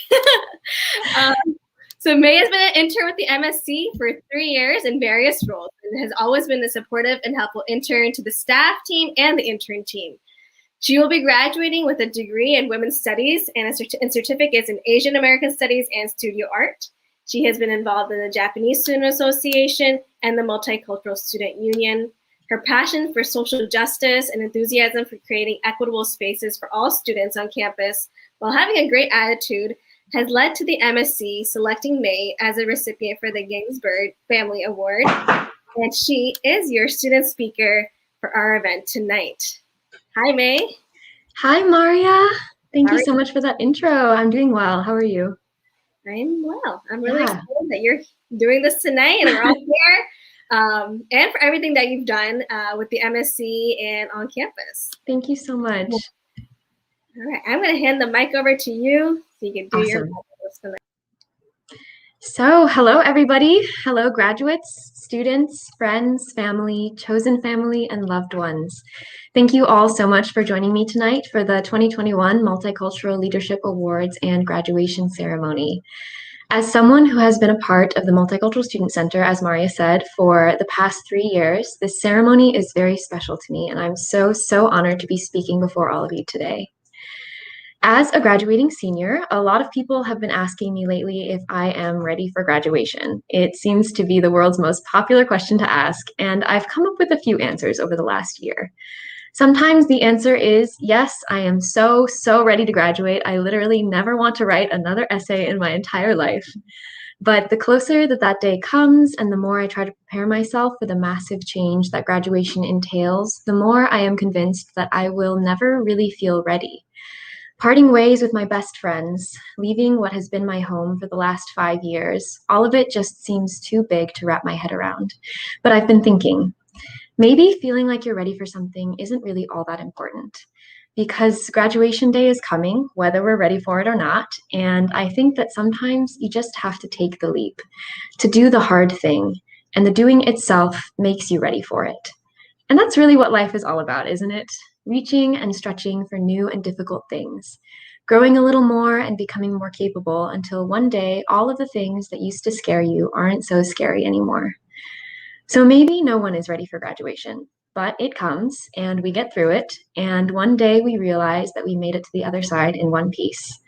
Speaker 1: So May has been an intern with the MSc for 3 years in various roles and has always been a supportive and helpful intern to the staff team and the intern team. She will be graduating with a degree in Women's Studies and certificates in Asian American Studies and Studio Art. She has been involved in the Japanese Student Association and the Multicultural Student Union. Her passion for social justice and enthusiasm for creating equitable spaces for all students on campus while having a great attitude has led to the MSc selecting May as a recipient for the Ginsberg Family Award. And she is your student speaker for our event tonight. Hi, May.
Speaker 9: Hi, Maria. Thank you so much for that intro. I'm doing well. How are you?
Speaker 1: I'm well. I'm really excited that you're doing this tonight and we're all here. And for everything that you've done with the MSc and on campus.
Speaker 9: Thank you so much.
Speaker 1: All right, I'm going to hand the mic over to you so you can do your tonight.
Speaker 9: So, hello, everybody. Hello, graduates, students, friends, family, chosen family, and loved ones. Thank you all so much for joining me tonight for the 2021 Multicultural Leadership Awards and graduation ceremony. As someone who has been a part of the Multicultural Student Center, as Maria said, for the past 3 years, this ceremony is very special to me, and I'm so honored to be speaking before all of you today. As a graduating senior, a lot of people have been asking me lately if I am ready for graduation. It seems to be the world's most popular question to ask, and I've come up with a few answers over the last year. Sometimes the answer is yes, I am so ready to graduate. I literally never want to write another essay in my entire life. But the closer that day comes and the more I try to prepare myself for the massive change that graduation entails, the more I am convinced that I will never really feel ready. Parting ways with my best friends, leaving what has been my home for the last 5 years, all of it just seems too big to wrap my head around. But I've been thinking, maybe feeling like you're ready for something isn't really all that important, because graduation day is coming, whether we're ready for it or not. And I think that sometimes you just have to take the leap, to do the hard thing, and the doing itself makes you ready for it. And that's really what life is all about, isn't it? Reaching and stretching for new and difficult things, growing a little more and becoming more capable until one day all of the things that used to scare you aren't so scary anymore. So maybe no one is ready for graduation, but it comes and we get through it, and one day we realize that we made it to the other side in one piece.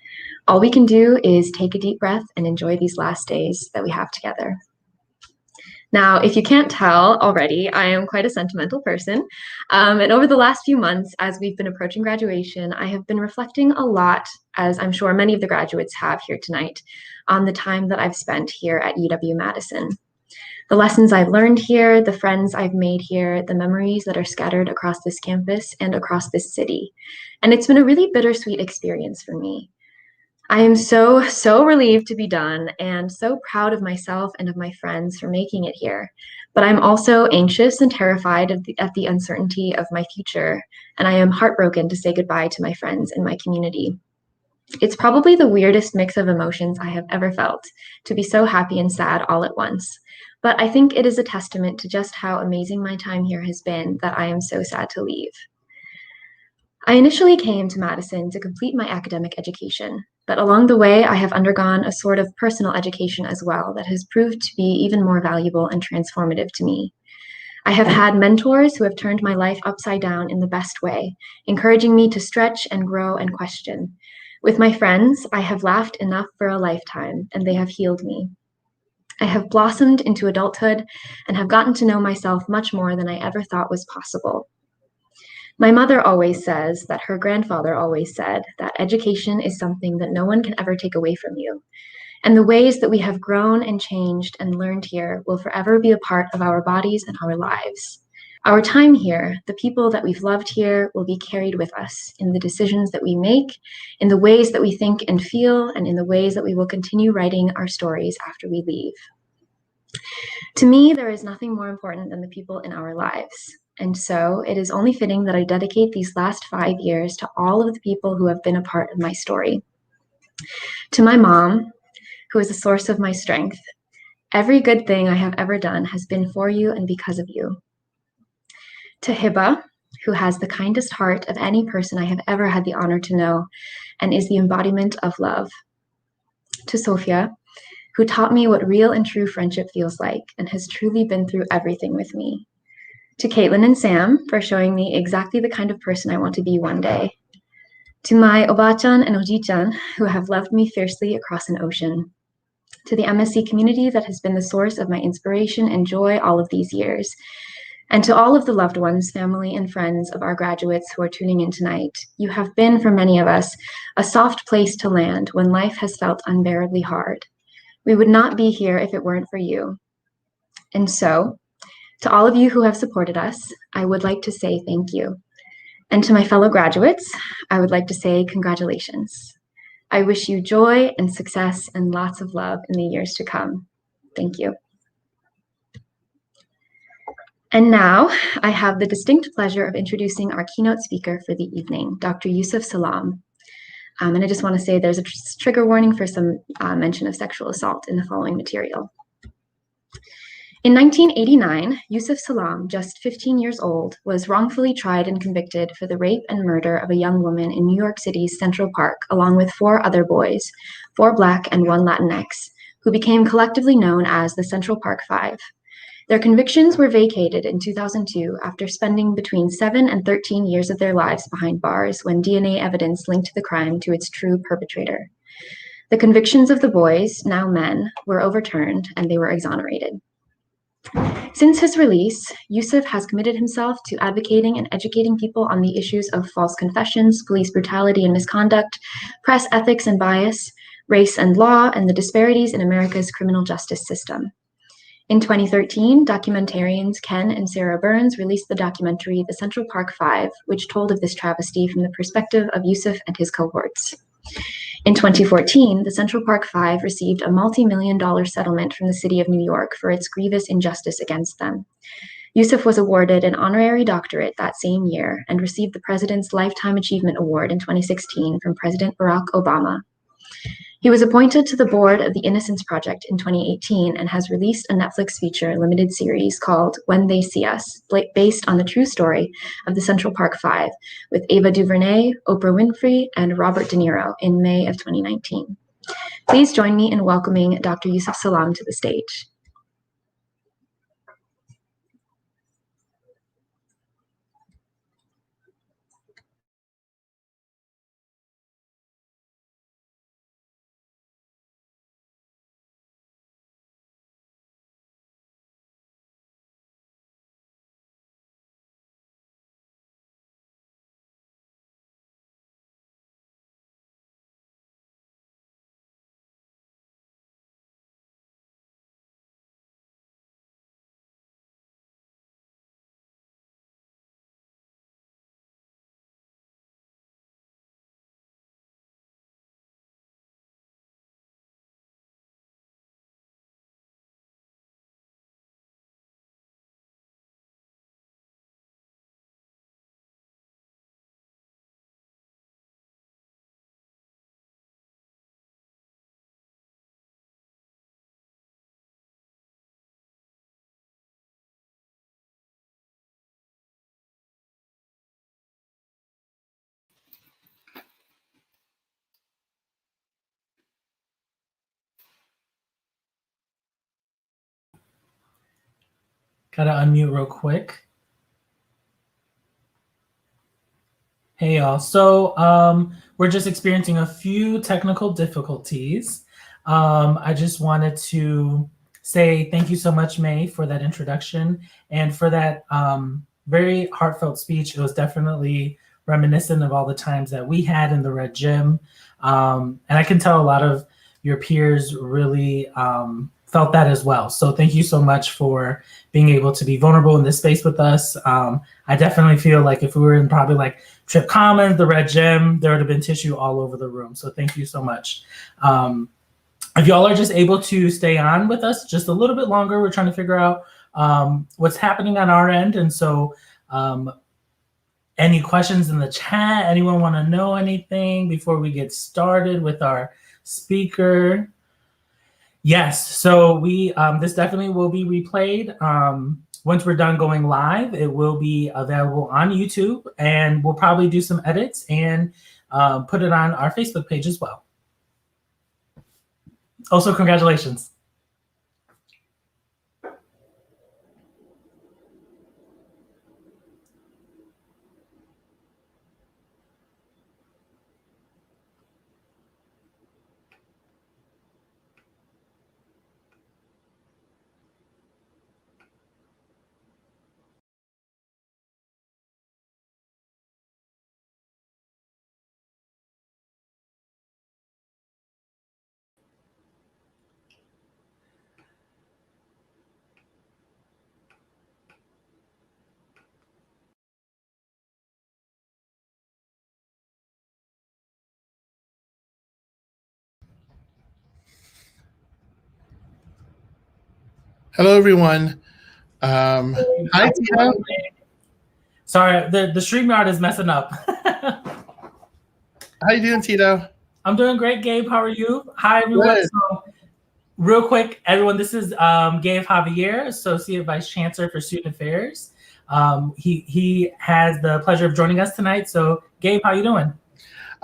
Speaker 9: All we can do is take a deep breath and enjoy these last days that we have together. Now, if you can't tell already, I am quite a sentimental person. And over the last few months, as we've been approaching graduation, I have been reflecting a lot, as I'm sure many of the graduates have here tonight, on the time that I've spent here at UW-Madison. The lessons I've learned here, the friends I've made here, the memories that are scattered across this campus and across this city. And it's been a really bittersweet experience for me. I am so relieved to be done and so proud of myself and of my friends for making it here. But I'm also anxious and terrified at the uncertainty of my future, and I am heartbroken to say goodbye to my friends and my community. It's probably the weirdest mix of emotions I have ever felt, to be so happy and sad all at once. But I think it is a testament to just how amazing my time here has been that I am so sad to leave. I initially came to Madison to complete my academic education, but along the way, I have undergone a sort of personal education as well that has proved to be even more valuable and transformative to me. I have had mentors who have turned my life upside down in the best way, encouraging me to stretch and grow and question. With my friends, I have laughed enough for a lifetime, and they have healed me. I have blossomed into adulthood and have gotten to know myself much more than I ever thought was possible. My mother always says that her grandfather always said that education is something that no one can ever take away from you. And the ways that we have grown and changed and learned here will forever be a part of our bodies and our lives. Our time here, the people that we've loved here, will be carried with us in the decisions that we make, in the ways that we think and feel, and in the ways that we will continue writing our stories after we leave. To me, there is nothing more important than the people in our lives. And so it is only fitting that I dedicate these last 5 years to all of the people who have been a part of my story. To my mom, who is a source of my strength, every good thing I have ever done has been for you and because of you. To Hiba, who has the kindest heart of any person I have ever had the honor to know and is the embodiment of love. To Sofia, who taught me what real and true friendship feels like and has truly been through everything with me. To Caitlin and Sam for showing me exactly the kind of person I want to be one day. To my Obachan and Ojichan, who have loved me fiercely across an ocean. To the MSc community that has been the source of my inspiration and joy all of these years. And to all of the loved ones, family, and friends of our graduates who are tuning in tonight, you have been, for many of us, a soft place to land when life has felt unbearably hard. We would not be here if it weren't for you. And so, to all of you who have supported us, I would like to say thank you. And to my fellow graduates, I would like to say congratulations. I wish you joy and success and lots of love in the years to come. Thank you. And now I have the distinct pleasure of introducing our keynote speaker for the evening, Dr. Yusuf Salam. And I just want to say there's a trigger warning for some mention of sexual assault in the following material. In 1989, Yusuf Salam, just 15 years old, was wrongfully tried and convicted for the rape and murder of a young woman in New York City's Central Park, along with 4 other boys, 4 Black and 1 Latinx, who became collectively known as the Central Park Five. Their convictions were vacated in 2002 after spending between 7 and 13 years of their lives behind bars when DNA evidence linked the crime to its true perpetrator. The convictions of the boys, now men, were overturned and they were exonerated. Since his release, Yusuf has committed himself to advocating and educating people on the issues of false confessions, police brutality and misconduct, press ethics and bias, race and law, and the disparities in America's criminal justice system. In 2013, documentarians Ken and Sarah Burns released the documentary The Central Park Five, which told of this travesty from the perspective of Yusuf and his cohorts. In 2014, the Central Park Five received a multi-million-dollar settlement from the city of New York for its grievous injustice against them. Yusuf was awarded an honorary doctorate that same year and received the President's Lifetime Achievement Award in 2016 from President Barack Obama. He was appointed to the board of the Innocence Project in 2018 and has released a Netflix feature limited series called When They See Us, based on the true story of the Central Park Five, with Ava DuVernay, Oprah Winfrey, and Robert De Niro in May of 2019. Please join me in welcoming Dr. Yusuf Salaam to the stage.
Speaker 2: Gotta unmute real quick. Hey y'all, so we're just experiencing a few technical difficulties. I just wanted to say thank you so much, May, for that introduction and for that very heartfelt speech. It was definitely reminiscent of all the times that we had in the Red Gym. And I can tell a lot of your peers really felt that as well. So thank you so much for being able to be vulnerable in this space with us. I definitely feel like if we were in probably like Trip Commons, the Red Gym, there would have been tissue all over the room. So thank you so much. If y'all are just able to stay on with us just a little bit longer, we're trying to figure out what's happening on our end. And so any questions in the chat? Anyone want to know anything before we get started with our speaker? Yes, so we this definitely will be replayed. Once we're done going live, it will be available on YouTube, and we'll probably do some edits and put it on our Facebook page as well. Also, congratulations.
Speaker 10: Hello, everyone. Hi, Tito.
Speaker 2: Sorry, the StreamYard is messing up.
Speaker 10: How you doing, Tito?
Speaker 2: I'm doing great, Gabe. How are you? Hi, everyone. So, real quick, everyone, this is Gabe Javier, Associate Vice Chancellor for Student Affairs. He has the pleasure of joining us tonight. So, Gabe, how you doing?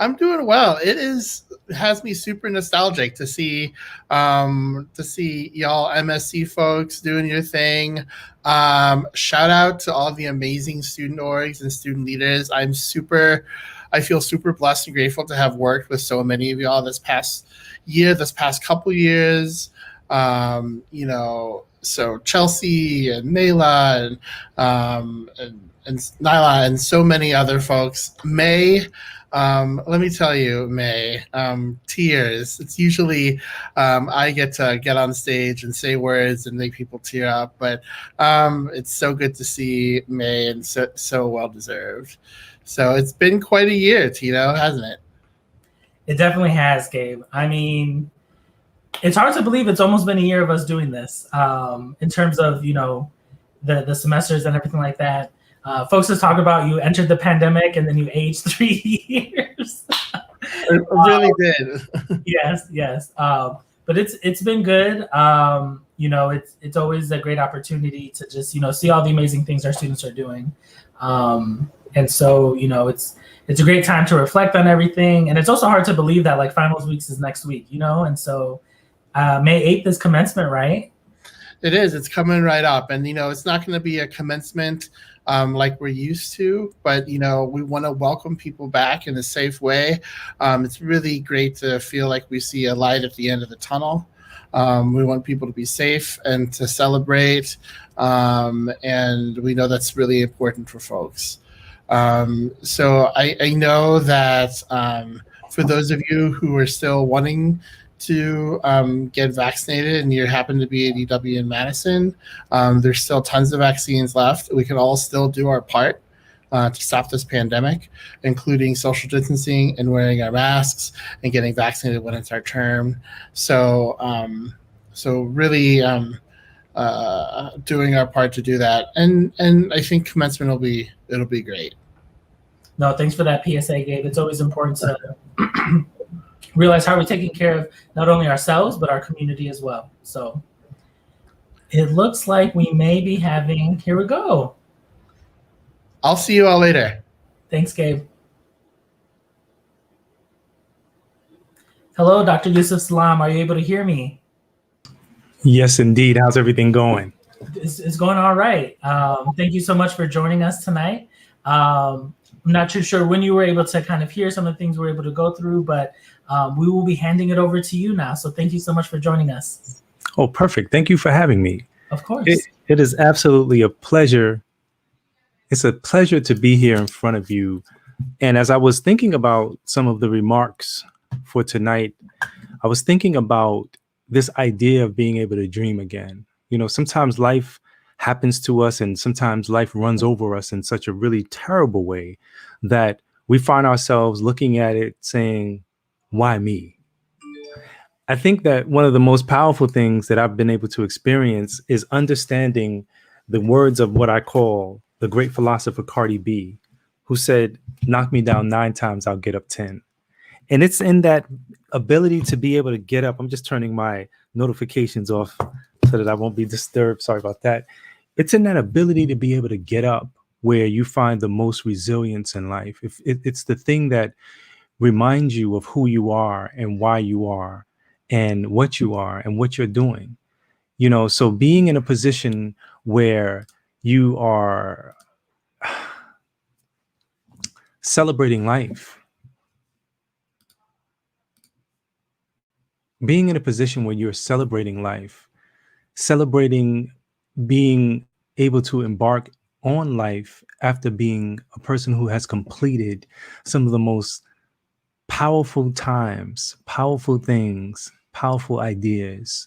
Speaker 10: I'm doing well. It is has me super nostalgic to see y'all MSC folks doing your thing. Shout out to all the amazing student orgs and student leaders. I feel super blessed and grateful to have worked with so many of y'all this past couple years. So Chelsea and Nayla and Nyla and so many other folks. May, let me tell you, May, tears. It's usually I get to get on stage and say words and make people tear up, but it's so good to see May, and so well deserved. So it's been quite a year, Tito, hasn't it?
Speaker 2: It definitely has, Gabe. I mean, it's hard to believe it's almost been a year of us doing this in terms of, the semesters and everything like that. Folks just talk about you entered the pandemic and then you aged 3 years.
Speaker 10: It really did.
Speaker 2: Yes. But it's been good. It's always a great opportunity to just, see all the amazing things our students are doing. And so, it's a great time to reflect on everything. And it's also hard to believe that like finals weeks is next week, and so May 8th is commencement, right?
Speaker 10: It is. It's coming right up. And, it's not going to be a commencement like we're used to, but, we want to welcome people back in a safe way. It's really great to feel like we see a light at the end of the tunnel. We want people to be safe and to celebrate. And we know that's really important for folks. So I know that for those of you who are still wanting to get vaccinated and you happen to be at EW in Madison, there's still tons of vaccines left. We can all still do our part to stop this pandemic, including social distancing and wearing our masks and getting vaccinated when it's our term. So really doing our part to do that. And I think commencement it'll be great.
Speaker 2: No, thanks for that PSA, Gabe. It's always important to realize how we're taking care of not only ourselves, but our community as well. So it looks like we may be having, here we go.
Speaker 10: I'll see you all later.
Speaker 2: Thanks, Gabe. Hello, Dr. Yusuf Salam. Are you able to hear me?
Speaker 11: Yes, indeed. How's everything going?
Speaker 2: It's going all right. Thank you so much for joining us tonight. I'm not too sure when you were able to kind of hear some of the things we were able to go through, but we will be handing it over to you now. So thank you so much for joining us.
Speaker 11: Oh, perfect. Thank you for having me.
Speaker 2: Of course.
Speaker 11: It is absolutely a pleasure. It's a pleasure to be here in front of you. And as I was thinking about some of the remarks for tonight, I was thinking about this idea of being able to dream again. Sometimes life happens to us and sometimes life runs over us in such a really terrible way that we find ourselves looking at it saying, why me? I think that one of the most powerful things that I've been able to experience is understanding the words of what I call the great philosopher Cardi B, who said, knock me down 9 times, I'll get up 10. And it's in that ability to be able to get up. I'm just turning my notifications off so that I won't be disturbed. Sorry about that. It's in that ability to be able to get up where you find the most resilience in life. It's the thing that reminds you of who you are and why you are and what you are and what you're doing. So being in a position where you are celebrating life, being in a position where you're celebrating life, celebrating being able to embark on life after being a person who has completed some of the most powerful times, powerful things, powerful ideas.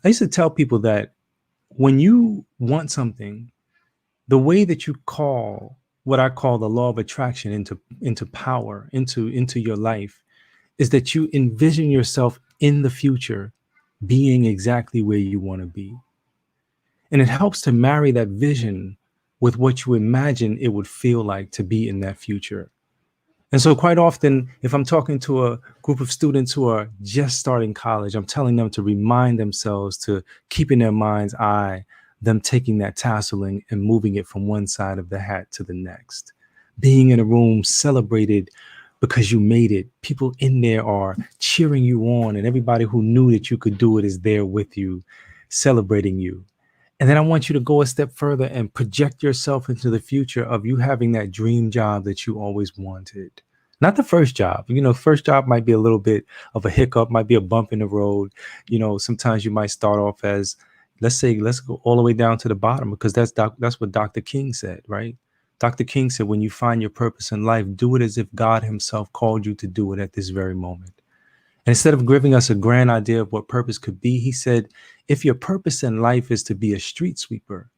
Speaker 11: I used to tell people that when you want something, the way that you call what I call the law of attraction into power, into your life, is that you envision yourself in the future being exactly where you want to be. And it helps to marry that vision with what you imagine it would feel like to be in that future. And so quite often, if I'm talking to a group of students who are just starting college, I'm telling them to remind themselves to keep in their mind's eye them taking that tasseling and moving it from one side of the hat to the next. Being in a room celebrated because you made it. People in there are cheering you on, and everybody who knew that you could do it is there with you, celebrating you. And then I want you to go a step further and project yourself into the future of you having that dream job that you always wanted. Not the first job. First job might be a little bit of a hiccup, might be a bump in the road. Sometimes you might start off as, let's go all the way down to the bottom, because that's what Dr. King said, right? Dr. King said, when you find your purpose in life, do it as if God himself called you to do it at this very moment. And instead of giving us a grand idea of what purpose could be, he said, if your purpose in life is to be a street sweeper,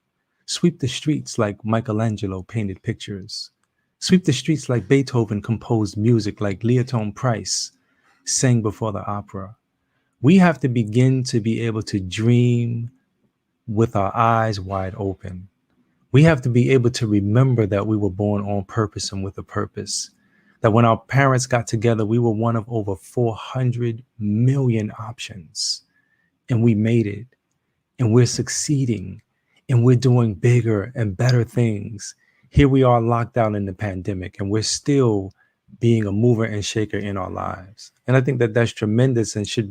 Speaker 11: sweep the streets like Michelangelo painted pictures. Sweep the streets like Beethoven composed music, like Leontine Price sang before the opera. We have to begin to be able to dream with our eyes wide open. We have to be able to remember that we were born on purpose and with a purpose. That when our parents got together, we were one of over 400 million options, and we made it, and we're succeeding, and we're doing bigger and better things. Here we are locked down in the pandemic, and we're still being a mover and shaker in our lives. And I think that that's tremendous, and it should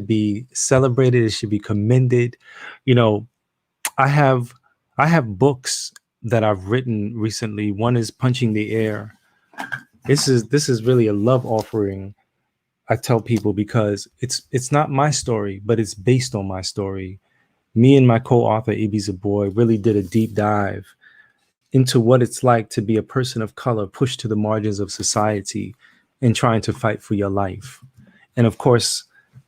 Speaker 11: be celebrated. It should be commended. I have books that I've written recently. One is Punching the Air. This is really a love offering, I tell people, because it's not my story, but it's based on my story. Me and my co-author, Ibiza Boy, really did a deep dive into what it's like to be a person of color pushed to the margins of society and trying to fight for your life. And of course,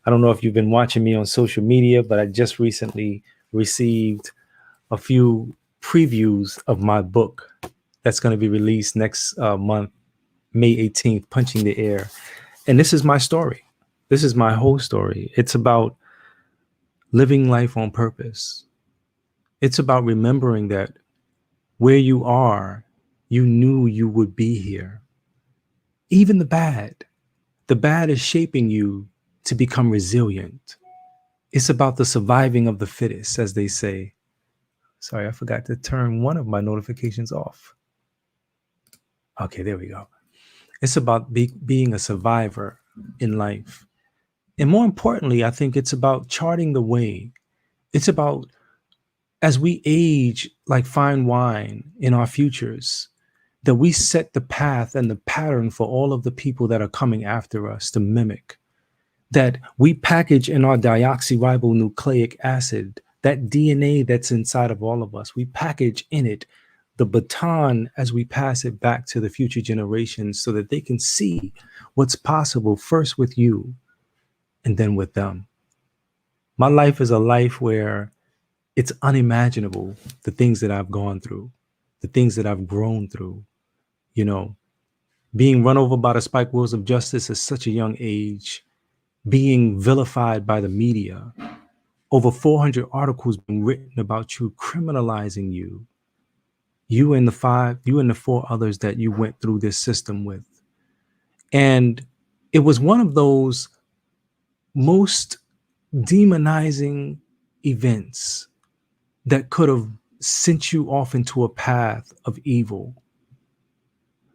Speaker 11: I don't know if you've been watching me on social media, but I just recently received a few previews of my book that's going to be released next month, May 18th, Punching the Air. And this is my story. This is my whole story. It's about living life on purpose. It's about remembering that where you are, you knew you would be here. Even the bad is shaping you to become resilient. It's about the surviving of the fittest, as they say. Sorry, I forgot to turn one of my notifications off. Okay, there we go. It's about being a survivor in life. And more importantly, I think it's about charting the way. It's about, as we age like fine wine in our futures, that we set the path and the pattern for all of the people that are coming after us to mimic. That we package in our deoxyribonucleic acid, that DNA that's inside of all of us, we package in it the baton as we pass it back to the future generations so that they can see what's possible first with you and then with them. My life is a life where it's unimaginable, the things that I've gone through, the things that I've grown through. Being run over by the spike wheels of justice at such a young age, being vilified by the media, over 400 articles being written about you, criminalizing you. You and the four others that you went through this system with. And it was one of those most demonizing events that could have sent you off into a path of evil.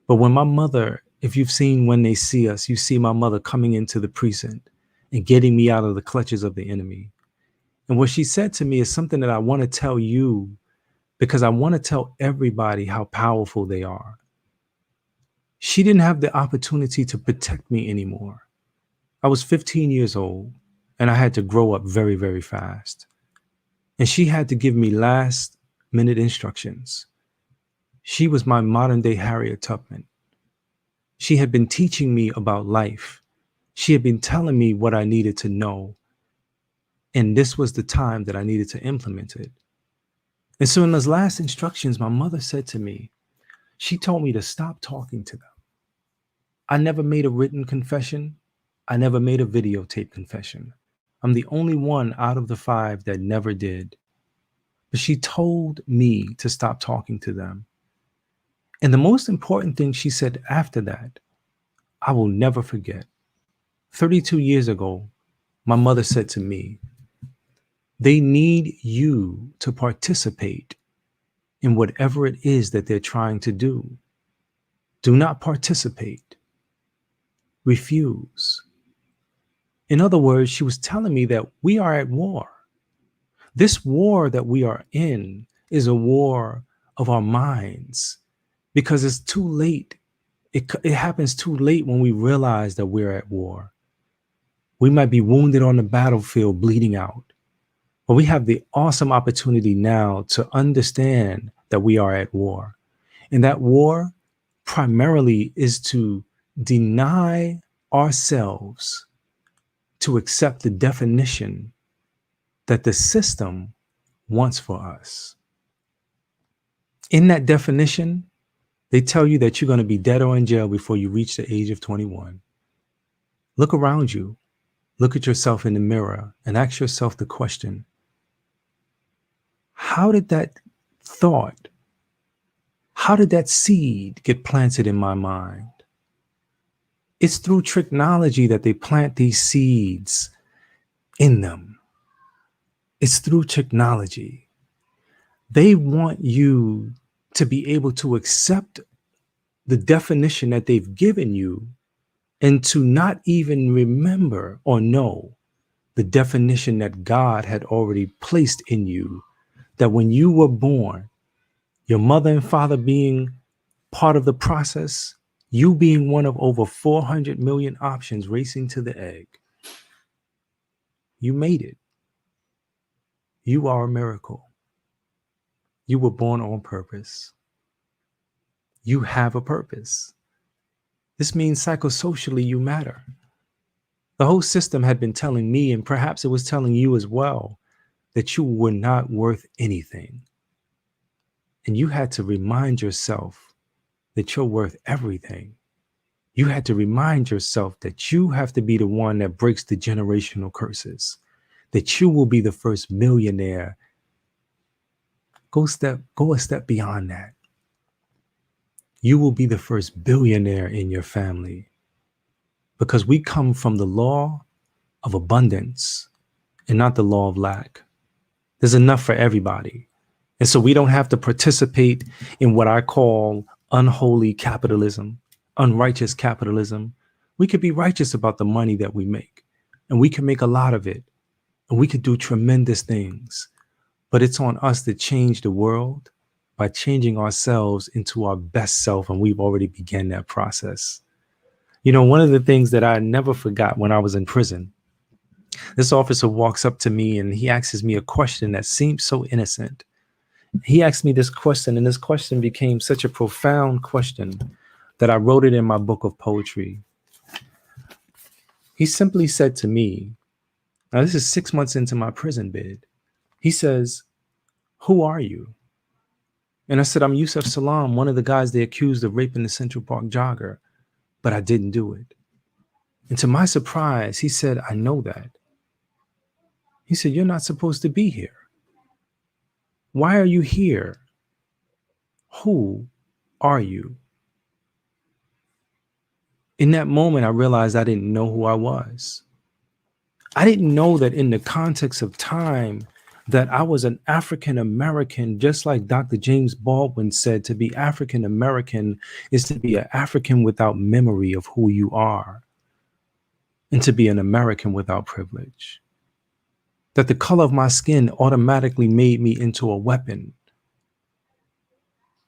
Speaker 11: But when my mother, if you've seen When They See Us, you see my mother coming into the precinct and getting me out of the clutches of the enemy. And what she said to me is something that I want to tell you, because I want to tell everybody how powerful they are. She didn't have the opportunity to protect me anymore. I was 15 years old and I had to grow up very, very fast. And she had to give me last minute instructions. She was my modern day Harriet Tubman. She had been teaching me about life. She had been telling me what I needed to know. And this was the time that I needed to implement it. And so in those last instructions, my mother said to me, she told me to stop talking to them. I never made a written confession. I never made a videotape confession. I'm the only one out of the 5 that never did. But she told me to stop talking to them. And the most important thing she said after that, I will never forget. 32 years ago, my mother said to me, they need you to participate in whatever it is that they're trying to do. Do not participate. refuse. In other words, she was telling me that we are at war. This war that we are in is a war of our minds because it's too late. It happens too late when we realize that we're at war. We might be wounded on the battlefield, bleeding out, but we have the awesome opportunity now to understand that we are at war. And that war primarily is to deny ourselves to accept the definition that the system wants for us. In that definition, they tell you that you're going to be dead or in jail before you reach the age of 21. Look around you, look at yourself in the mirror, and ask yourself the question, how did that thought, how did that seed get planted in my mind? It's through technology that they plant these seeds in them. It's through technology. They want you to be able to accept the definition that they've given you and to not even remember or know the definition that God had already placed in you, that when you were born, your mother and father being part of the process, you being one of over 400 million options racing to the egg, you made it. You are a miracle. You were born on purpose. You have a purpose. This means psychosocially you matter. The whole system had been telling me, and perhaps it was telling you as well, that you were not worth anything. And you had to remind yourself that you're worth everything. You had to remind yourself that you have to be the one that breaks the generational curses, that you will be the first millionaire. Go a step beyond that. You will be the first billionaire in your family, because we come from the law of abundance and not the law of lack. There's enough for everybody. And so we don't have to participate in what I call unholy capitalism, unrighteous capitalism. We could be righteous about the money that we make, and we can make a lot of it, and we could do tremendous things. But it's on us to change the world by changing ourselves into our best self, and we've already begun that process. You know, one of the things that I never forgot when I was in prison, this officer walks up to me and he asks me a question that seemed so innocent. He asked me this question, and this question became such a profound question that I wrote it in my book of poetry. He simply said to me, now this is 6 months into my prison bid. He says, "Who are you?" And I said, "I'm Yusuf Salam, one of the guys they accused of raping the Central Park jogger, but I didn't do it." And to my surprise, he said, "I know that." He said, "You're not supposed to be here. Why are you here? Who are you?" In that moment, I realized I didn't know who I was. I didn't know that in the context of time, that I was an African American, just like Dr. James Baldwin said, to be African American is to be an African without memory of who you are, and to be an American without privilege. That the color of my skin automatically made me into a weapon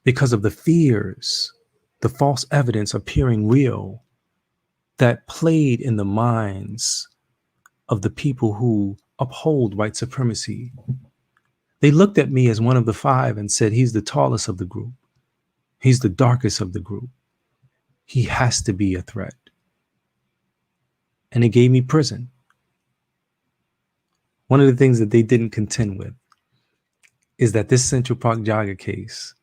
Speaker 11: because of the fears, the false evidence appearing real that played in the minds of the people who uphold white supremacy. They looked at me as one of the five and said, he's the tallest of the group. He's the darkest of the group. He has to be a threat. And it gave me prison. One of the things that they didn't contend with is that this Central Park jogger case,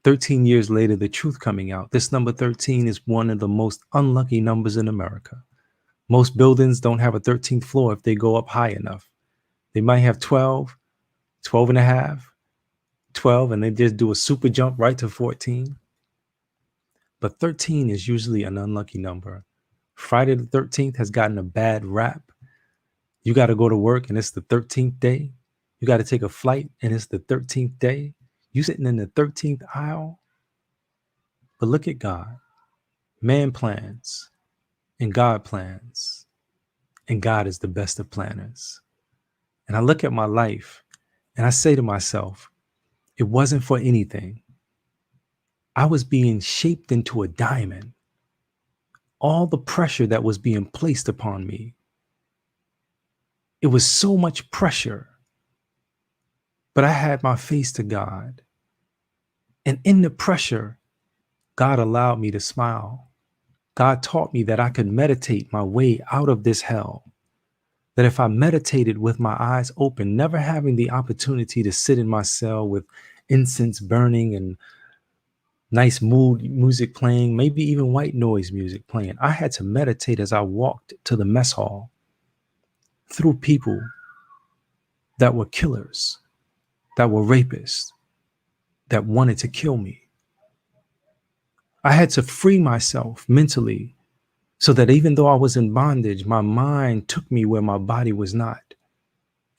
Speaker 11: 13 years later, the truth coming out, this number 13 is one of the most unlucky numbers in America. Most buildings don't have a 13th floor if they go up high enough. They might have 12, 12 and a half, 12, and they just do a super jump right to 14. But 13 is usually an unlucky number. Friday the 13th has gotten a bad rap. You got to go to work and it's the 13th day. You got to take a flight and it's the 13th day. You sitting in the 13th aisle. But look at God. Man plans. and God plans, and God is the best of planners. And I look at my life and I say to myself, it wasn't for anything. I was being shaped into a diamond. All the pressure that was being placed upon me, it was so much pressure, but I had my face to God. And in the pressure, God allowed me to smile. God taught me that I could meditate my way out of this hell. That if I meditated with my eyes open, never having the opportunity to sit in my cell with incense burning and nice mood music playing, maybe even white noise music playing, I had to meditate as I walked to the mess hall through people that were killers, that were rapists, that wanted to kill me. I had to free myself mentally so that even though I was in bondage, my mind took me where my body was not.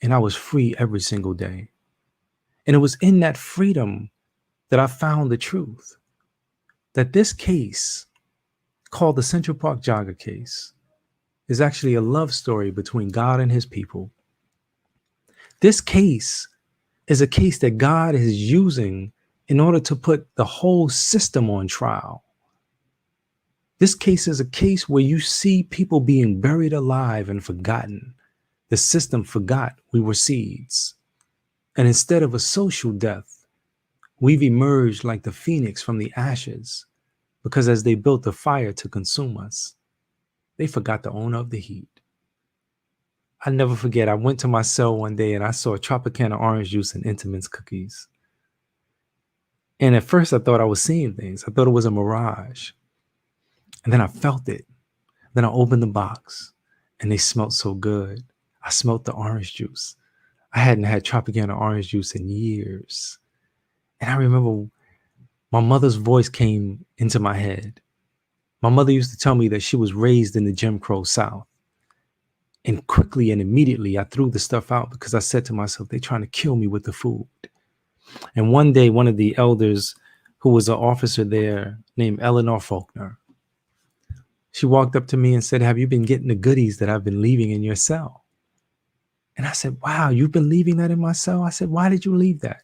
Speaker 11: And I was free every single day. And it was in that freedom that I found the truth. That this case, called the Central Park Jogger case, is actually a love story between God and his people. This case is a case that God is using in order to put the whole system on trial. This case is a case where you see people being buried alive and forgotten. The system forgot we were seeds. And instead of a social death, we've emerged like the phoenix from the ashes, because as they built the fire to consume us, they forgot the owner of the heat. I never forget, I went to my cell one day and I saw Tropicana orange juice and Entenmann's cookies. And at first I thought I was seeing things. I thought it was a mirage. And then I felt it. Then I opened the box and they smelled so good. I smelled the orange juice. I hadn't had Tropicana orange juice in years. And I remember my mother's voice came into my head. My mother used to tell me that she was raised in the Jim Crow South. And quickly and immediately I threw the stuff out because I said to myself, they're trying to kill me with the food. And one day, one of the elders who was an officer there named Eleanor Faulkner, she walked up to me and said, have you been getting the goodies that I've been leaving in your cell? And I said, wow, you've been leaving that in my cell? I said, why did you leave that?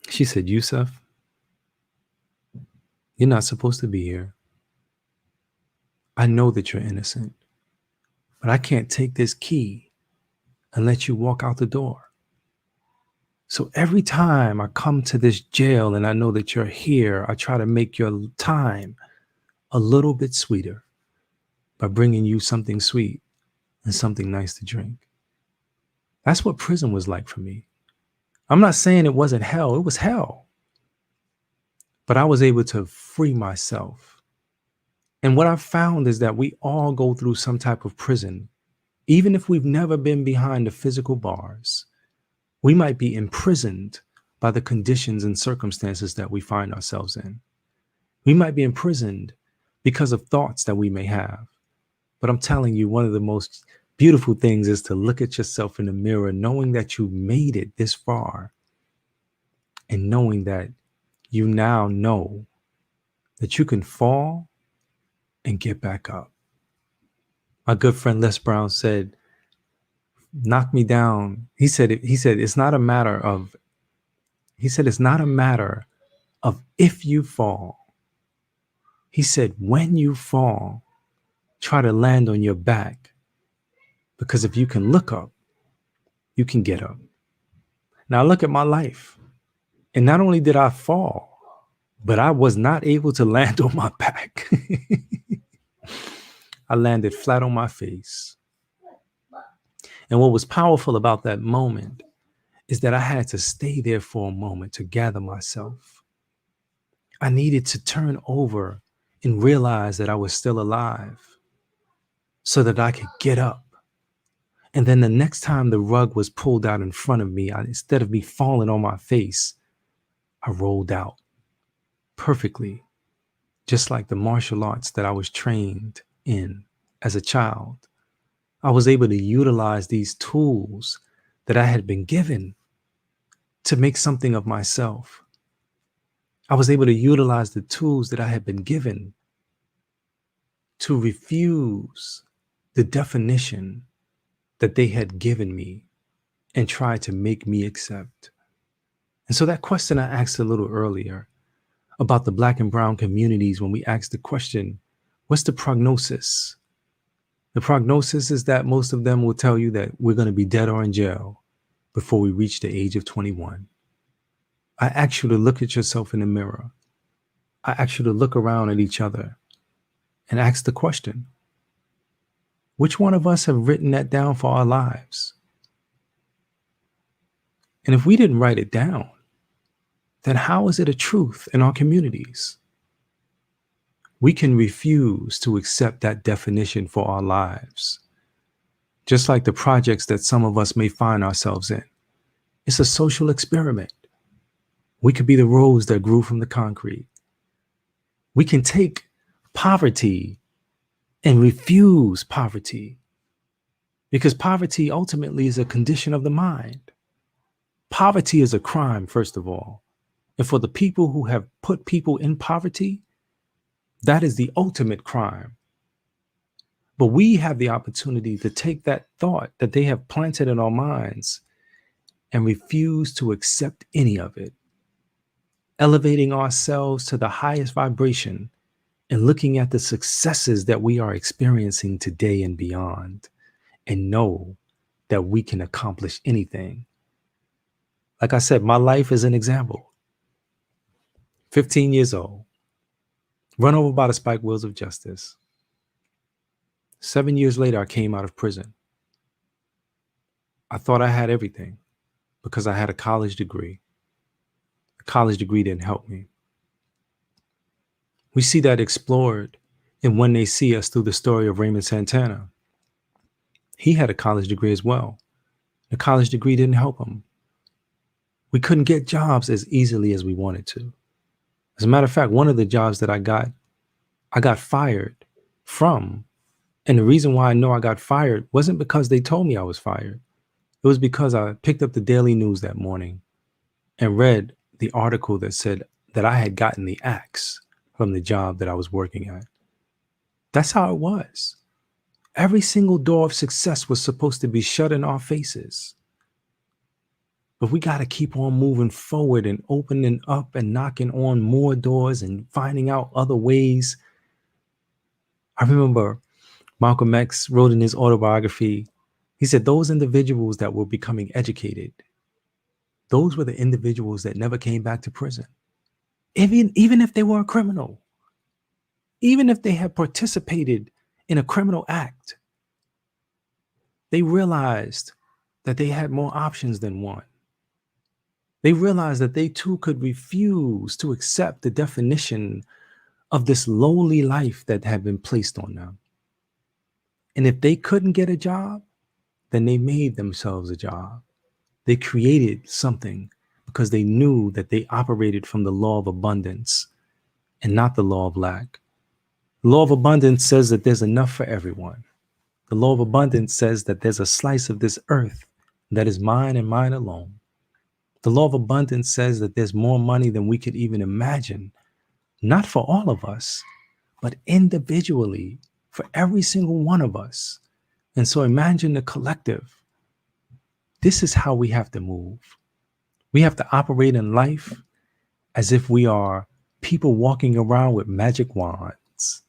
Speaker 11: She said, Yusuf, you're not supposed to be here. I know that you're innocent, but I can't take this key and let you walk out the door. So every time I come to this jail and I know that you're here, I try to make your time a little bit sweeter by bringing you something sweet and something nice to drink. That's what prison was like for me. I'm not saying it wasn't hell. It was hell. But I was able to free myself. And what I found is that we all go through some type of prison. Even if we've never been behind the physical bars, we might be imprisoned by the conditions and circumstances that we find ourselves in. We might be imprisoned because of thoughts that we may have. But I'm telling you, one of the most beautiful things is to look at yourself in the mirror, knowing that you made it this far, and knowing that you now know that you can fall and get back up. My good friend Les Brown said, knock me down. He said it's not a matter of if you fall. He said, when you fall, try to land on your back, because if you can look up, you can get up. Now look at my life. And not only did I fall, but I was not able to land on my back. I landed flat on my face. And what was powerful about that moment is that I had to stay there for a moment to gather myself. I needed to turn over and realize that I was still alive so that I could get up. And then the next time the rug was pulled out in front of me, instead of me falling on my face, I rolled out perfectly, just like the martial arts that I was trained in as a child. I was able to utilize these tools that I had been given to make something of myself. I was able to utilize the tools that I had been given to refuse the definition that they had given me and try to make me accept. And so that question I asked a little earlier about the Black and brown communities, when we asked the question, what's the prognosis? The prognosis is that most of them will tell you that we're going to be dead or in jail before we reach the age of 21. I ask you to look at yourself in the mirror. I ask you to look around at each other and ask the question, which one of us have written that down for our lives? And if we didn't write it down, then how is it a truth in our communities? We can refuse to accept that definition for our lives. Just like the projects that some of us may find ourselves in. It's a social experiment. We could be the rose that grew from the concrete. We can take poverty and refuse poverty, because poverty ultimately is a condition of the mind. Poverty is a crime, first of all. And for the people who have put people in poverty, that is the ultimate crime. But we have the opportunity to take that thought that they have planted in our minds and refuse to accept any of it, elevating ourselves to the highest vibration and looking at the successes that we are experiencing today and beyond, and know that we can accomplish anything. Like I said, my life is an example. 15 years old, run over by the spike wheels of justice. 7 years later, I came out of prison. I thought I had everything because I had a college degree. A college degree didn't help me. We see that explored in When They See Us through the story of Raymond Santana. He had a college degree as well. The college degree didn't help him. We couldn't get jobs as easily as we wanted to. As a matter of fact, one of the jobs that I got fired from. And the reason why I know I got fired wasn't because they told me I was fired. It was because I picked up the Daily News that morning and read the article that said that I had gotten the axe from the job that I was working at. That's how it was. Every single door of success was supposed to be shut in our faces. But we got to keep on moving forward and opening up and knocking on more doors and finding out other ways. I remember Malcolm X wrote in his autobiography, he said, those individuals that were becoming educated, those were the individuals that never came back to prison. Even if they were a criminal, even if they had participated in a criminal act, they realized that they had more options than one. They realized that they too could refuse to accept the definition of this lowly life that had been placed on them. And if they couldn't get a job, then they made themselves a job. They created something because they knew that they operated from the law of abundance and not the law of lack. The law of abundance says that there's enough for everyone. The law of abundance says that there's a slice of this earth that is mine and mine alone. The law of abundance says that there's more money than we could even imagine, not for all of us, but individually for every single one of us. And so imagine the collective. This is how we have to move. We have to operate in life as if we are people walking around with magic wands.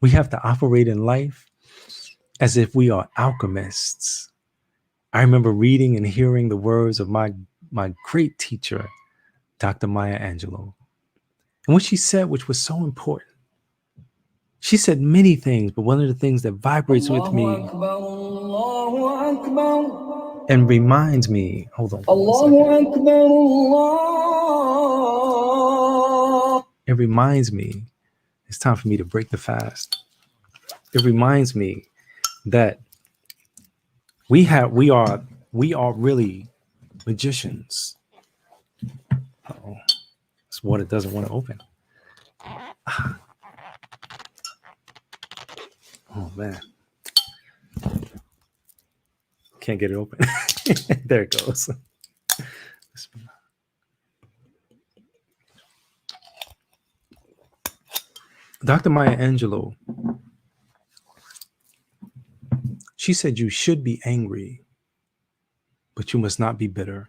Speaker 11: We have to operate in life as if we are alchemists. I remember reading and hearing the words of my great teacher, Dr. Maya Angelou. And what she said, which was so important, she said many things, but one of the things that vibrates with me and reminds me, hold on. It reminds me, it's time for me to break the fast. It reminds me that we are really magicians. Uh-oh. This water doesn't want to open. Oh man. Can't get it open. There it goes. Dr. Maya Angelou, she said you should be angry, but you must not be bitter.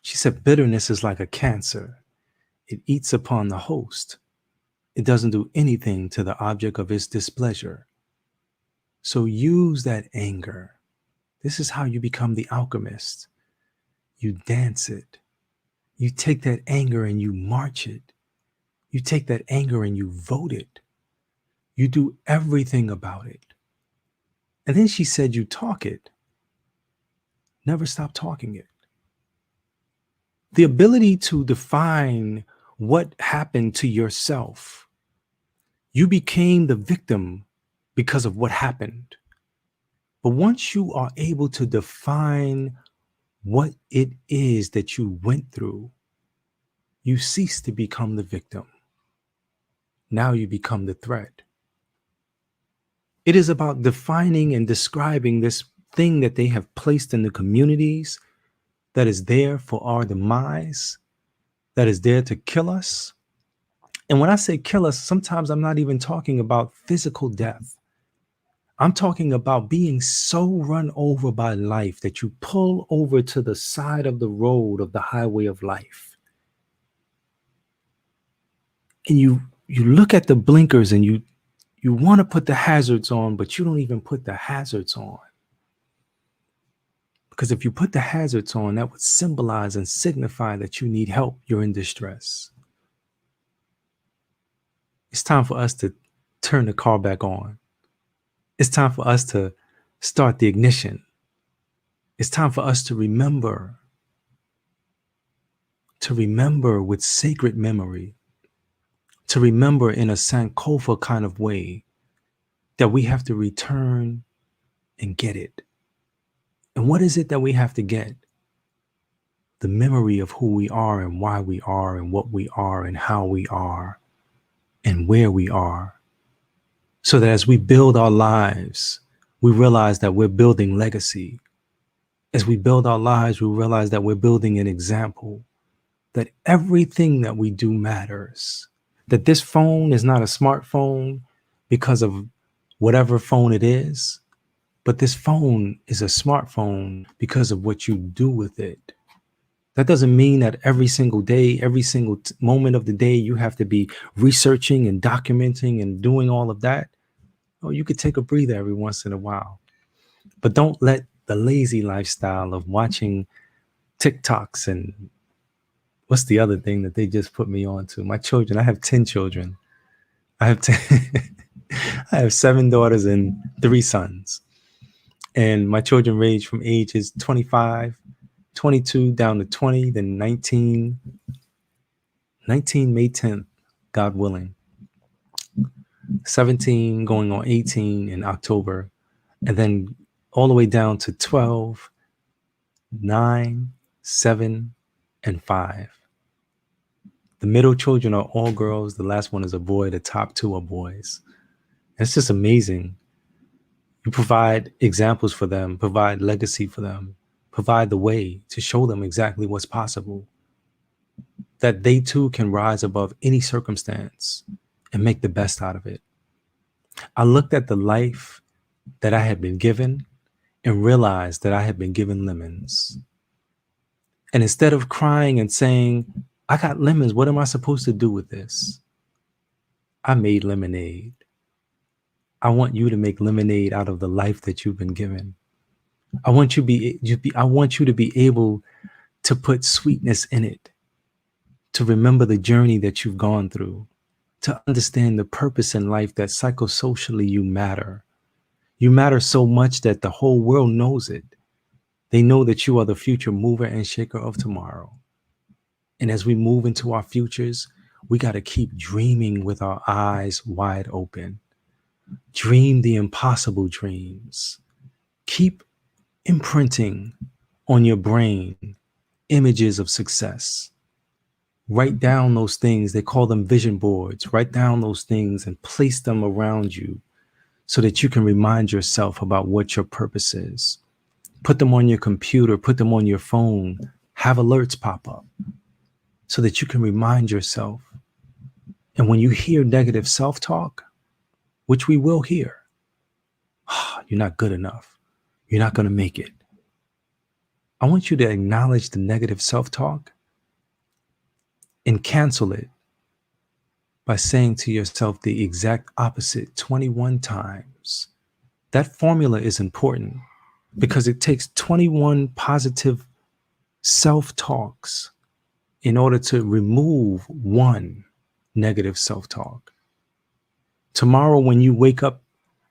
Speaker 11: She said bitterness is like a cancer. It eats upon the host. It doesn't do anything to the object of its displeasure. So use that anger. This is how you become the alchemist. You dance it. You take that anger and you march it. You take that anger and you vote it. You do everything about it. And then she said, you talk it. Never stop talking it. The ability to define what happened to yourself. You became the victim because of what happened. But once you are able to define what it is that you went through, you cease to become the victim. Now you become the threat. It is about defining and describing this thing that they have placed in the communities that is there for our demise, that is there to kill us. And when I say kill us, sometimes I'm not even talking about physical death. I'm talking about being so run over by life that you pull over to the side of the road of the highway of life. And you look at the blinkers and you want to put the hazards on, but you don't even put the hazards on. Because if you put the hazards on, that would symbolize and signify that you need help, you're in distress. It's time for us to turn the car back on. It's time for us to start the ignition. It's time for us to remember with sacred memory, to remember in a Sankofa kind of way that we have to return and get it. And what is it that we have to get? The memory of who we are and why we are and what we are and how we are and where we are. So that as we build our lives, we realize that we're building legacy. As we build our lives, we realize that we're building an example, that everything that we do matters, that this phone is not a smartphone because of whatever phone it is, but this phone is a smartphone because of what you do with it. That doesn't mean that every single day, every single moment of the day, you have to be researching and documenting and doing all of that. Oh, you could take a breather every once in a while. But don't let the lazy lifestyle of watching TikToks and what's the other thing that they just put me on to? My children, I have 10 children. I have 7 daughters and 3 sons. And my children range from ages 25, 22 down to 20, then 19 May 10th, God willing. 17 going on 18 in October, and then all the way down to 12, 9, 7, and 5. The middle children are all girls. The last one is a boy. The top 2 are boys. It's just amazing. You provide examples for them, provide legacy for them, provide the way to show them exactly what's possible, that they too can rise above any circumstance and make the best out of it. I looked at the life that I had been given and realized that I had been given lemons. And instead of crying and saying, I got lemons, what am I supposed to do with this? I made lemonade. I want you to make lemonade out of the life that you've been given. I want you to be able to put sweetness in it, to remember the journey that you've gone through, to understand the purpose in life, that psychosocially you matter. You matter so much that the whole world knows it. They know that you are the future mover and shaker of tomorrow. And as we move into our futures, we got to keep dreaming with our eyes wide open. Dream the impossible dreams. Keep imprinting on your brain images of success. Write down those things. They call them vision boards. Write down those things and place them around you so that you can remind yourself about what your purpose is. Put them on your computer, put them on your phone, have alerts pop up so that you can remind yourself And when you hear negative self-talk, which we will hear, you're not good enough. You're not going to make it. I want you to acknowledge the negative self-talk and cancel it by saying to yourself the exact opposite 21 times. That formula is important because it takes 21 positive self-talks in order to remove one negative self-talk. Tomorrow, when you wake up,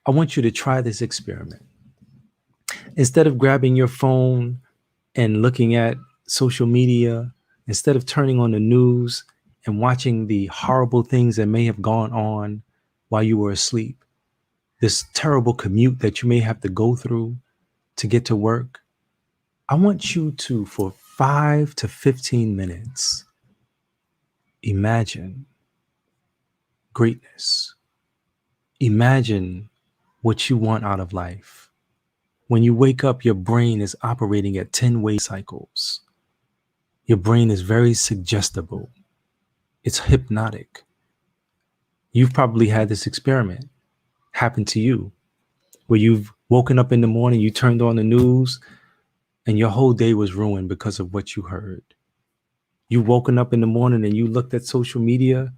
Speaker 11: I want you to try this experiment. Instead of grabbing your phone and looking at social media, instead of turning on the news and watching the horrible things that may have gone on while you were asleep, this terrible commute that you may have to go through to get to work, I want you to, for 5 to 15 minutes, imagine greatness. Imagine what you want out of life. When you wake up, your brain is operating at 10 wave cycles. Your brain is very suggestible. It's hypnotic. You've probably had this experiment happen to you, where you've woken up in the morning, you turned on the news, and your whole day was ruined because of what you heard. You woken up in the morning and you looked at social media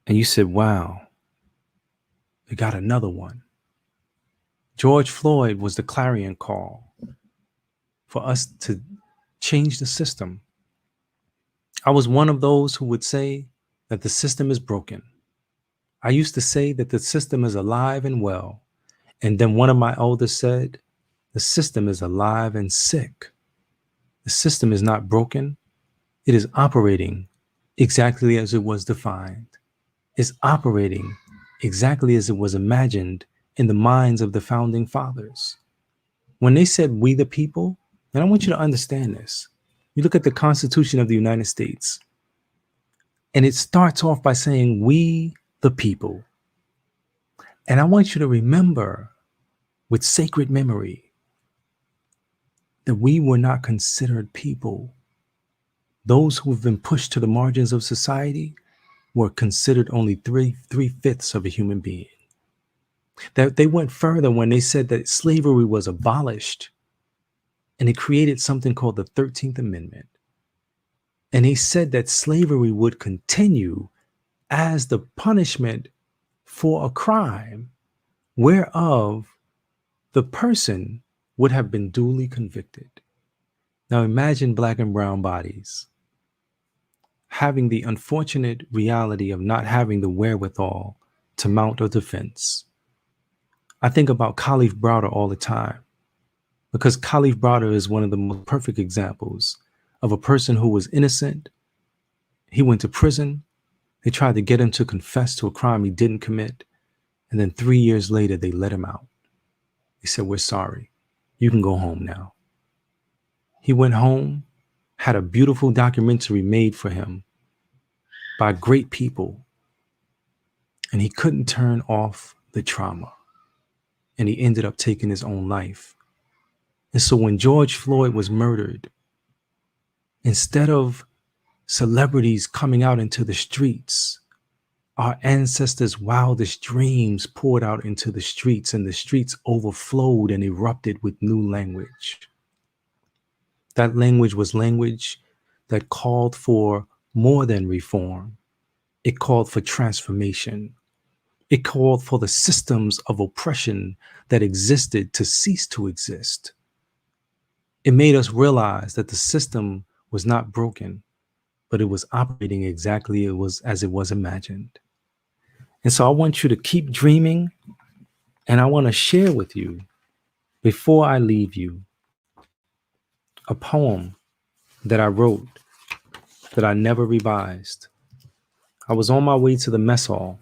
Speaker 11: and you said, wow, they got another one. George Floyd was the clarion call for us to change the system. I was one of those who would say that the system is broken. I used to say that the system is alive and well. And then one of my elders said, the system is alive and sick. The system is not broken. It is operating exactly as it was defined. It's operating exactly as it was imagined in the minds of the founding fathers. When they said we the people, and I want you to understand this. You look at the Constitution of the United States, and it starts off by saying we the people. And I want you to remember with sacred memory that we were not considered people. Those who have been pushed to the margins of society were considered only three-fifths of a human being. That they went further when they said that slavery was abolished, and it created something called the 13th Amendment. And he said that slavery would continue as the punishment for a crime whereof the person would have been duly convicted. Now imagine black and brown bodies having the unfortunate reality of not having the wherewithal to mount a defense. I think about Khalif Browder all the time, because Khalif Browder is one of the most perfect examples of a person who was innocent. He went to prison. They tried to get him to confess to a crime he didn't commit. And then 3 years later, they let him out. They said, we're sorry. You can go home now. He went home, had a beautiful documentary made for him by great people, and he couldn't turn off the trauma. And he ended up taking his own life. And so when George Floyd was murdered, instead of celebrities coming out into the streets, our ancestors' wildest dreams poured out into the streets, and the streets overflowed and erupted with new language. That language was language that called for more than reform. It called for transformation. It called for the systems of oppression that existed to cease to exist. It made us realize that the system was not broken, but it was operating exactly as it was imagined. And so I want you to keep dreaming, and I want to share with you, before I leave you, a poem that I wrote that I never revised. I was on my way to the mess hall,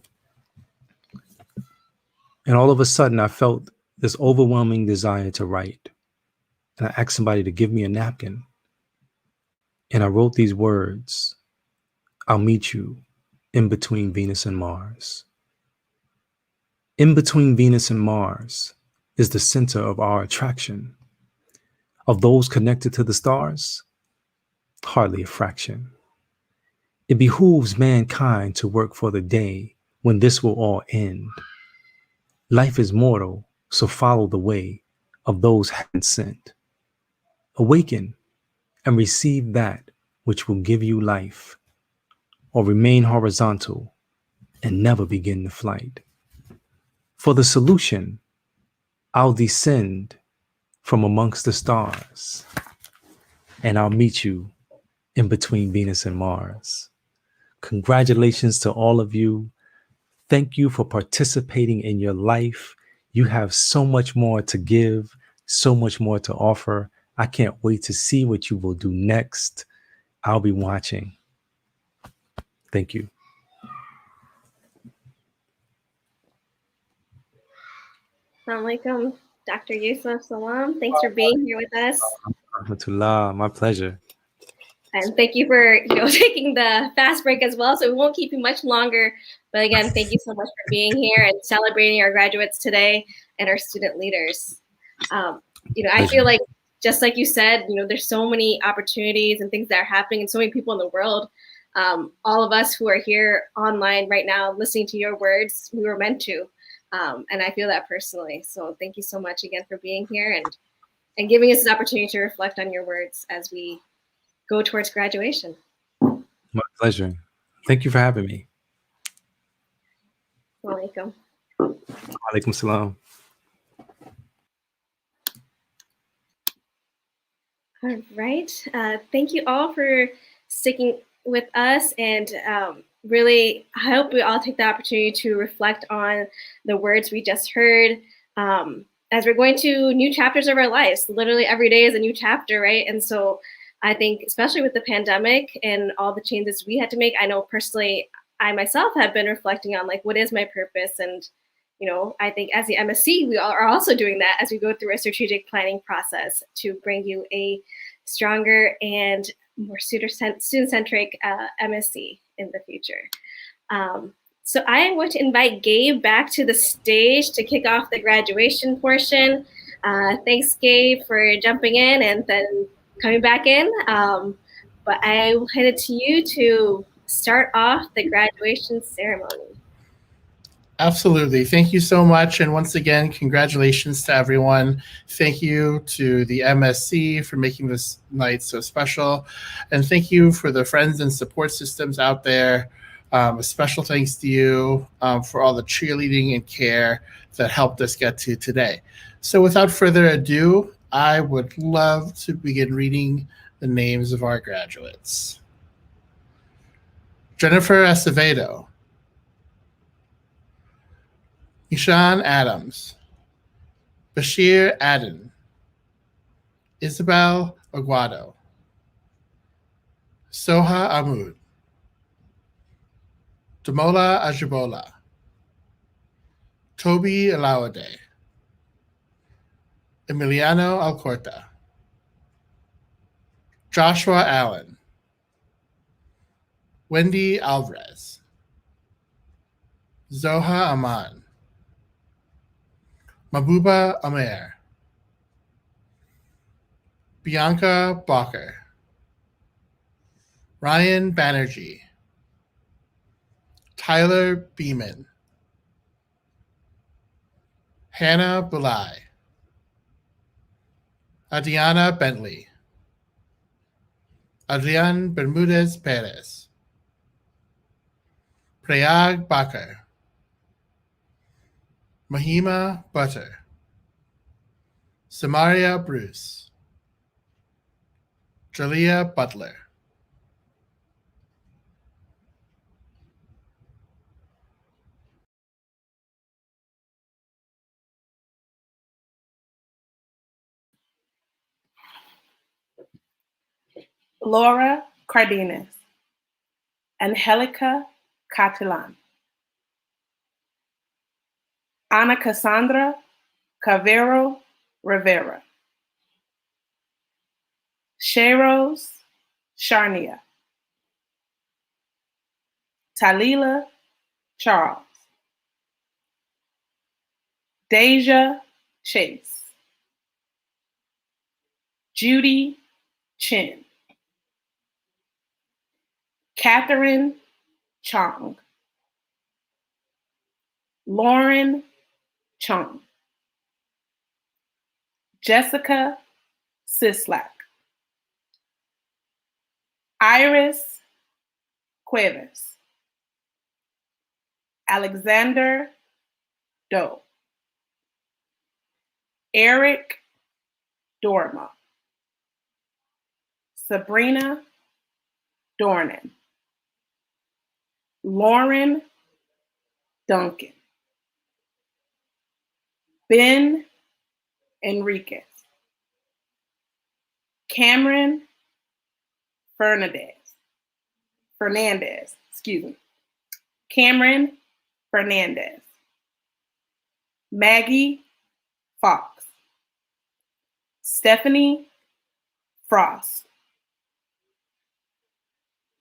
Speaker 11: and all of a sudden I felt this overwhelming desire to write. And I asked somebody to give me a napkin. And I wrote these words: I'll meet you in between Venus and Mars. In between Venus and Mars is the center of our attraction. Of those connected to the stars, hardly a fraction. It behooves mankind to work for the day when this will all end. Life is mortal, so follow the way of those heaven sent. Awaken and receive that which will give you life, or remain horizontal and never begin the flight. For the solution, I'll descend from amongst the stars, and I'll meet you in between Venus and Mars. Congratulations to all of you. Thank you for participating in your life. You have so much more to give, so much more to offer. I can't wait to see what you will do next. I'll be watching. Thank you.
Speaker 1: Assalamu alaikum, Dr. Yusuf Salam. Thanks for being here with us.
Speaker 11: Rahmatullah, my pleasure.
Speaker 1: And thank you for taking the fast break as well. So we won't keep you much longer. But again, thank you so much for being here and celebrating our graduates today and our student leaders. I feel like, just like you said, there's so many opportunities and things that are happening and so many people in the world. All of us who are here online right now listening to your words, we were meant to. And I feel that personally. So thank you so much again for being here and giving us this opportunity to reflect on your words as we go towards graduation.
Speaker 11: My pleasure. Thank you for having me.
Speaker 1: Assalamu
Speaker 11: alaikum salam.
Speaker 1: All right. Thank you all for sticking with us. And really, I hope we all take the opportunity to reflect on the words we just heard as we're going to new chapters of our lives. Literally every day is a new chapter, right? And so I think, especially with the pandemic and all the changes we had to make, I know personally, I myself have been reflecting on what is my purpose? And, I think as the MSc, we are also doing that as we go through a strategic planning process to bring you a stronger and more student-centric MSc in the future. So I am going to invite Gabe back to the stage to kick off the graduation portion. Thanks, Gabe, for jumping in and then coming back in. But I will hand it to you to start off the graduation ceremony.
Speaker 10: Absolutely. Thank you so much. And once again, congratulations to everyone. Thank you to the MSc for making this night so special. And thank you for the friends and support systems out there. A special thanks to you for all the cheerleading and care that helped us get to today. So without further ado, I would love to begin reading the names of our graduates. Jennifer Acevedo, Ishan Adams, Bashir Aden, Isabel Aguado, Soha Ahmud, Damola Ajibola, Toby Alawade, Emiliano Alcorta, Joshua Allen, Wendy Alvarez, Zoha Aman, Mabuba Amer, Bianca Bacher, Ryan Banerjee, Tyler Beeman, Hannah Bulai, Adriana Bentley, Adrian Bermudez Perez, Prayag Bakar, Mahima Butter, Samaria Bruce, Jalia Butler,
Speaker 4: Laura Cardenas, Angelica Catalan, Ana Cassandra Cavero Rivera, Sheros Sharnia, Talila Charles, Deja Chase, Judy Chin, Catherine Chong, Lauren Chong, Jessica Sislak, Iris Cuevas, Alexander Doe, Eric Dorma, Sabrina Dornan, Lauren Duncan, Ben Enriquez, Cameron Fernandez, Cameron Fernandez, Maggie Fox, Stephanie Frost,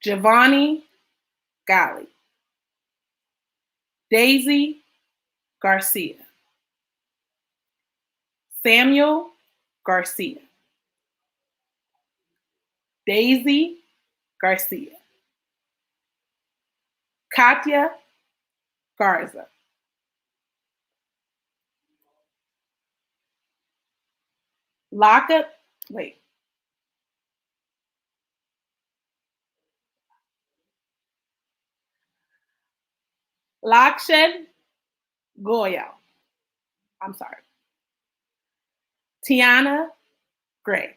Speaker 4: Giovanni Gali, Daisy Garcia, Samuel Garcia, Daisy Garcia, Katya Garza, Lakshen Goyal. I'm sorry. Tiana Gray.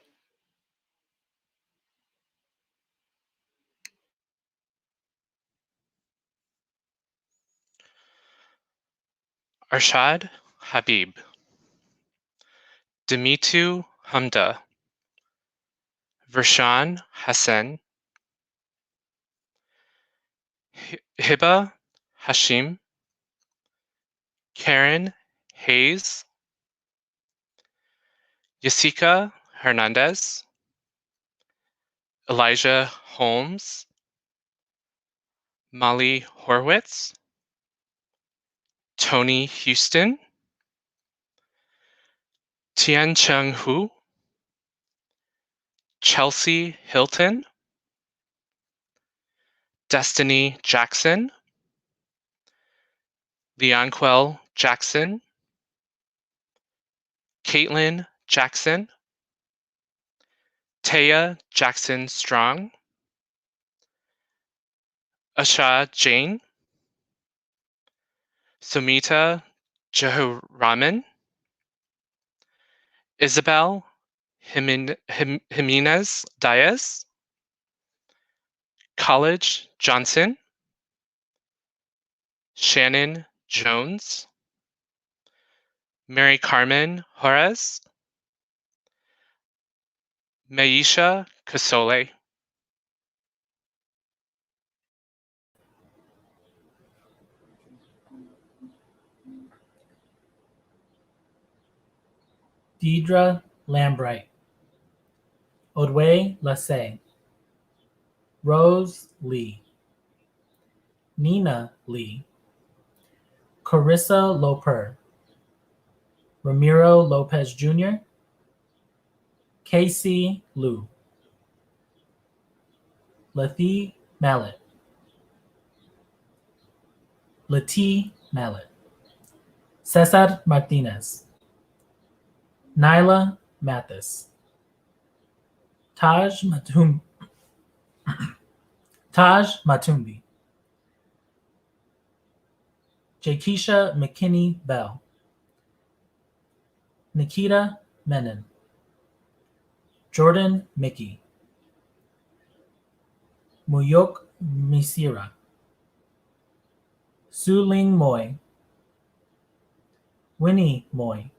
Speaker 8: Arshad Habib, Dimitu Hamda, Vershan Hassan, Hiba Hashim, Karen Hayes, Jessica Hernandez, Elijah Holmes, Molly Horwitz, Tony Houston, Tian Chung Hu, Chelsea Hilton, Destiny Jackson, Leonquel Jackson, Caitlin Jackson, Taya Jackson Strong, Asha Jain, Sumita Jehuraman, Isabel Jimenez Diaz, College Johnson, Shannon Jones, Mary Carmen Juarez, Maisha Kasole.
Speaker 2: Deidre Lambright, Odwe Lassay, Rose Lee, Nina Lee, Carissa Loper, Ramiro Lopez Jr., Casey Liu, Lathi Mallet, Lati Mallet, Cesar Martinez, Nyla Mathis, Taj Matumbi, Jakisha McKinney Bell, Nikita Menon, Jordan Mickey, Muyok Misira, Su-Ling Moy, Winnie Moy,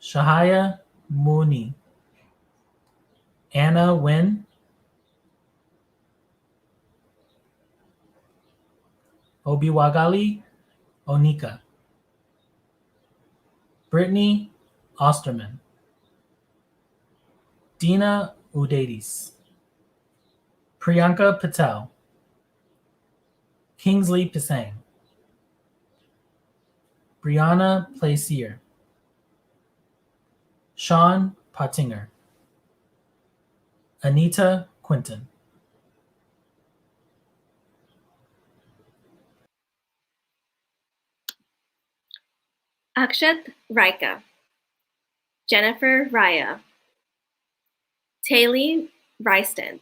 Speaker 2: Shahaya Mooney, Anna Wynn, Obiwagali Onika, Brittany Osterman, Dina Udadis, Priyanka Patel, Kingsley Pisang, Brianna Placier, Sean Pottinger, Anita Quentin.
Speaker 1: Akshat Raika, Jennifer Raya, Taylor Reistand,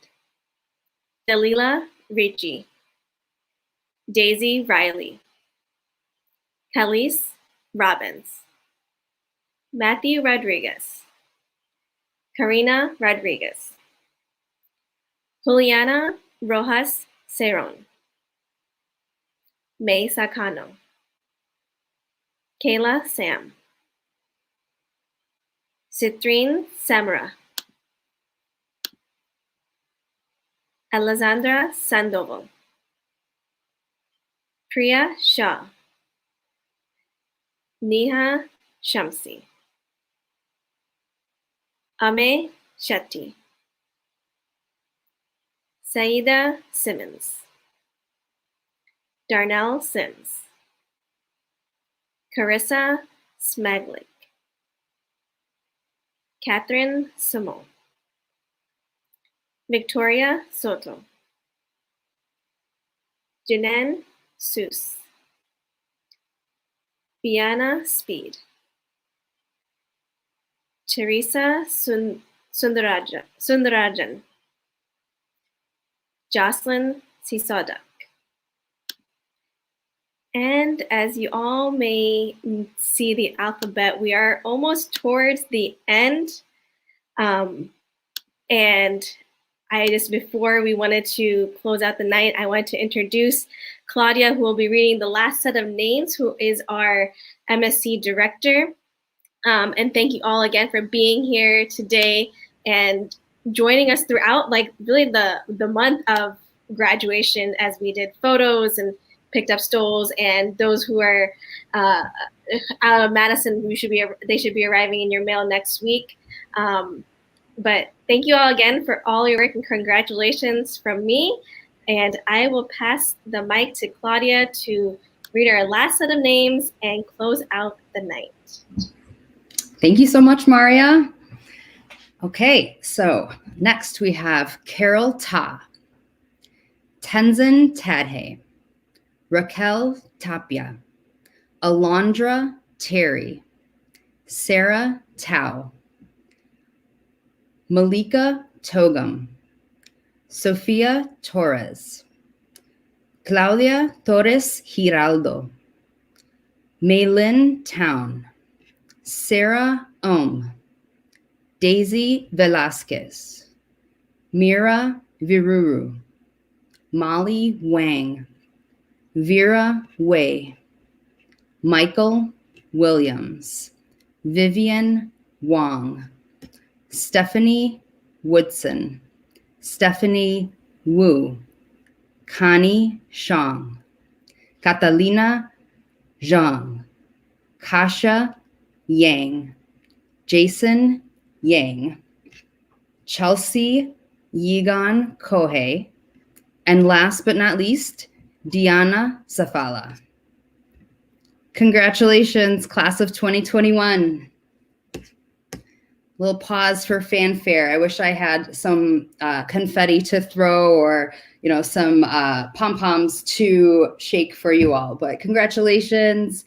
Speaker 1: Dalila Ricci, Daisy Riley, Khalees Robbins, Matthew Rodriguez, Karina Rodriguez, Juliana Rojas Cerón, May Sacano, Kayla Sam, Citrine Samra, Alessandra Sandoval, Priya Shah, Neha Shamsi, Ame Shetty, Saida Simmons, Darnell Sims, Carissa Smaglik, Catherine Simone, Victoria Soto, Janan Seuss, Biana Speed, Teresa Sundarajan, Jocelyn Sisodak. And as you all may see the alphabet, we are almost towards the end. And before we wanted to close out the night, I want to introduce Claudia, who will be reading the last set of names, who is our MSc director. And thank you all again for being here today and joining us throughout, like really the month of graduation, as we did photos and picked up stoles, and those who are out of Madison, they should be arriving in your mail next week. But thank you all again for all your work, and congratulations from me. And I will pass the mic to Claudia to read our last set of names and close out the night.
Speaker 5: Thank you so much, Maria. Okay, so next we have Carol Ta, Tenzin Tadhe, Raquel Tapia, Alondra Terry, Sarah Tao, Malika Togum, Sofia Torres, Claudia Torres Giraldo, Maylin Town, Sarah Ohm, Daisy Velasquez, Mira Viruru, Molly Wang, Vera Wei, Michael Williams, Vivian Wong, Stephanie Woodson, Stephanie Wu, Connie Shang, Catalina Zhang, Kasha Yang, Jason Yang, Chelsea Yigan Kohei, and last but not least, Diana Safala. Congratulations, class of 2021. Little pause for fanfare. I wish I had some confetti to throw, or some pom-poms to shake for you all, but congratulations.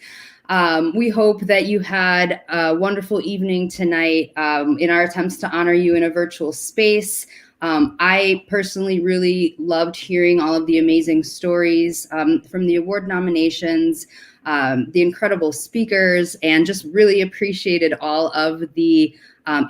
Speaker 5: We hope that you had a wonderful evening tonight in our attempts to honor you in a virtual space. I personally really loved hearing all of the amazing stories from the award nominations, the incredible speakers, and just really appreciated all of the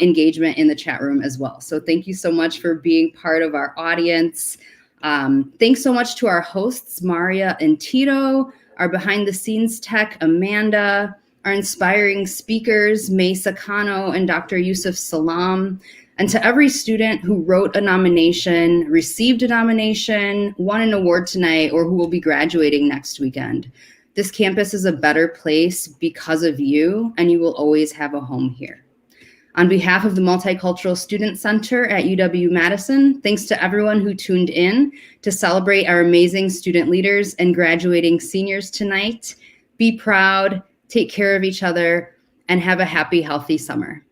Speaker 5: engagement in the chat room as well. So thank you so much for being part of our audience. Thanks so much to our hosts, Maria and Tito, our behind the scenes tech, Amanda, our inspiring speakers, May Sakano and Dr. Yusuf Salam, and to every student who wrote a nomination, received a nomination, won an award tonight, or who will be graduating next weekend. This campus is a better place because of you, and you will always have a home here. On behalf of the Multicultural Student Center at UW-Madison, thanks to everyone who tuned in to celebrate our amazing student leaders and graduating seniors tonight. Be proud, take care of each other, and have a happy, healthy summer.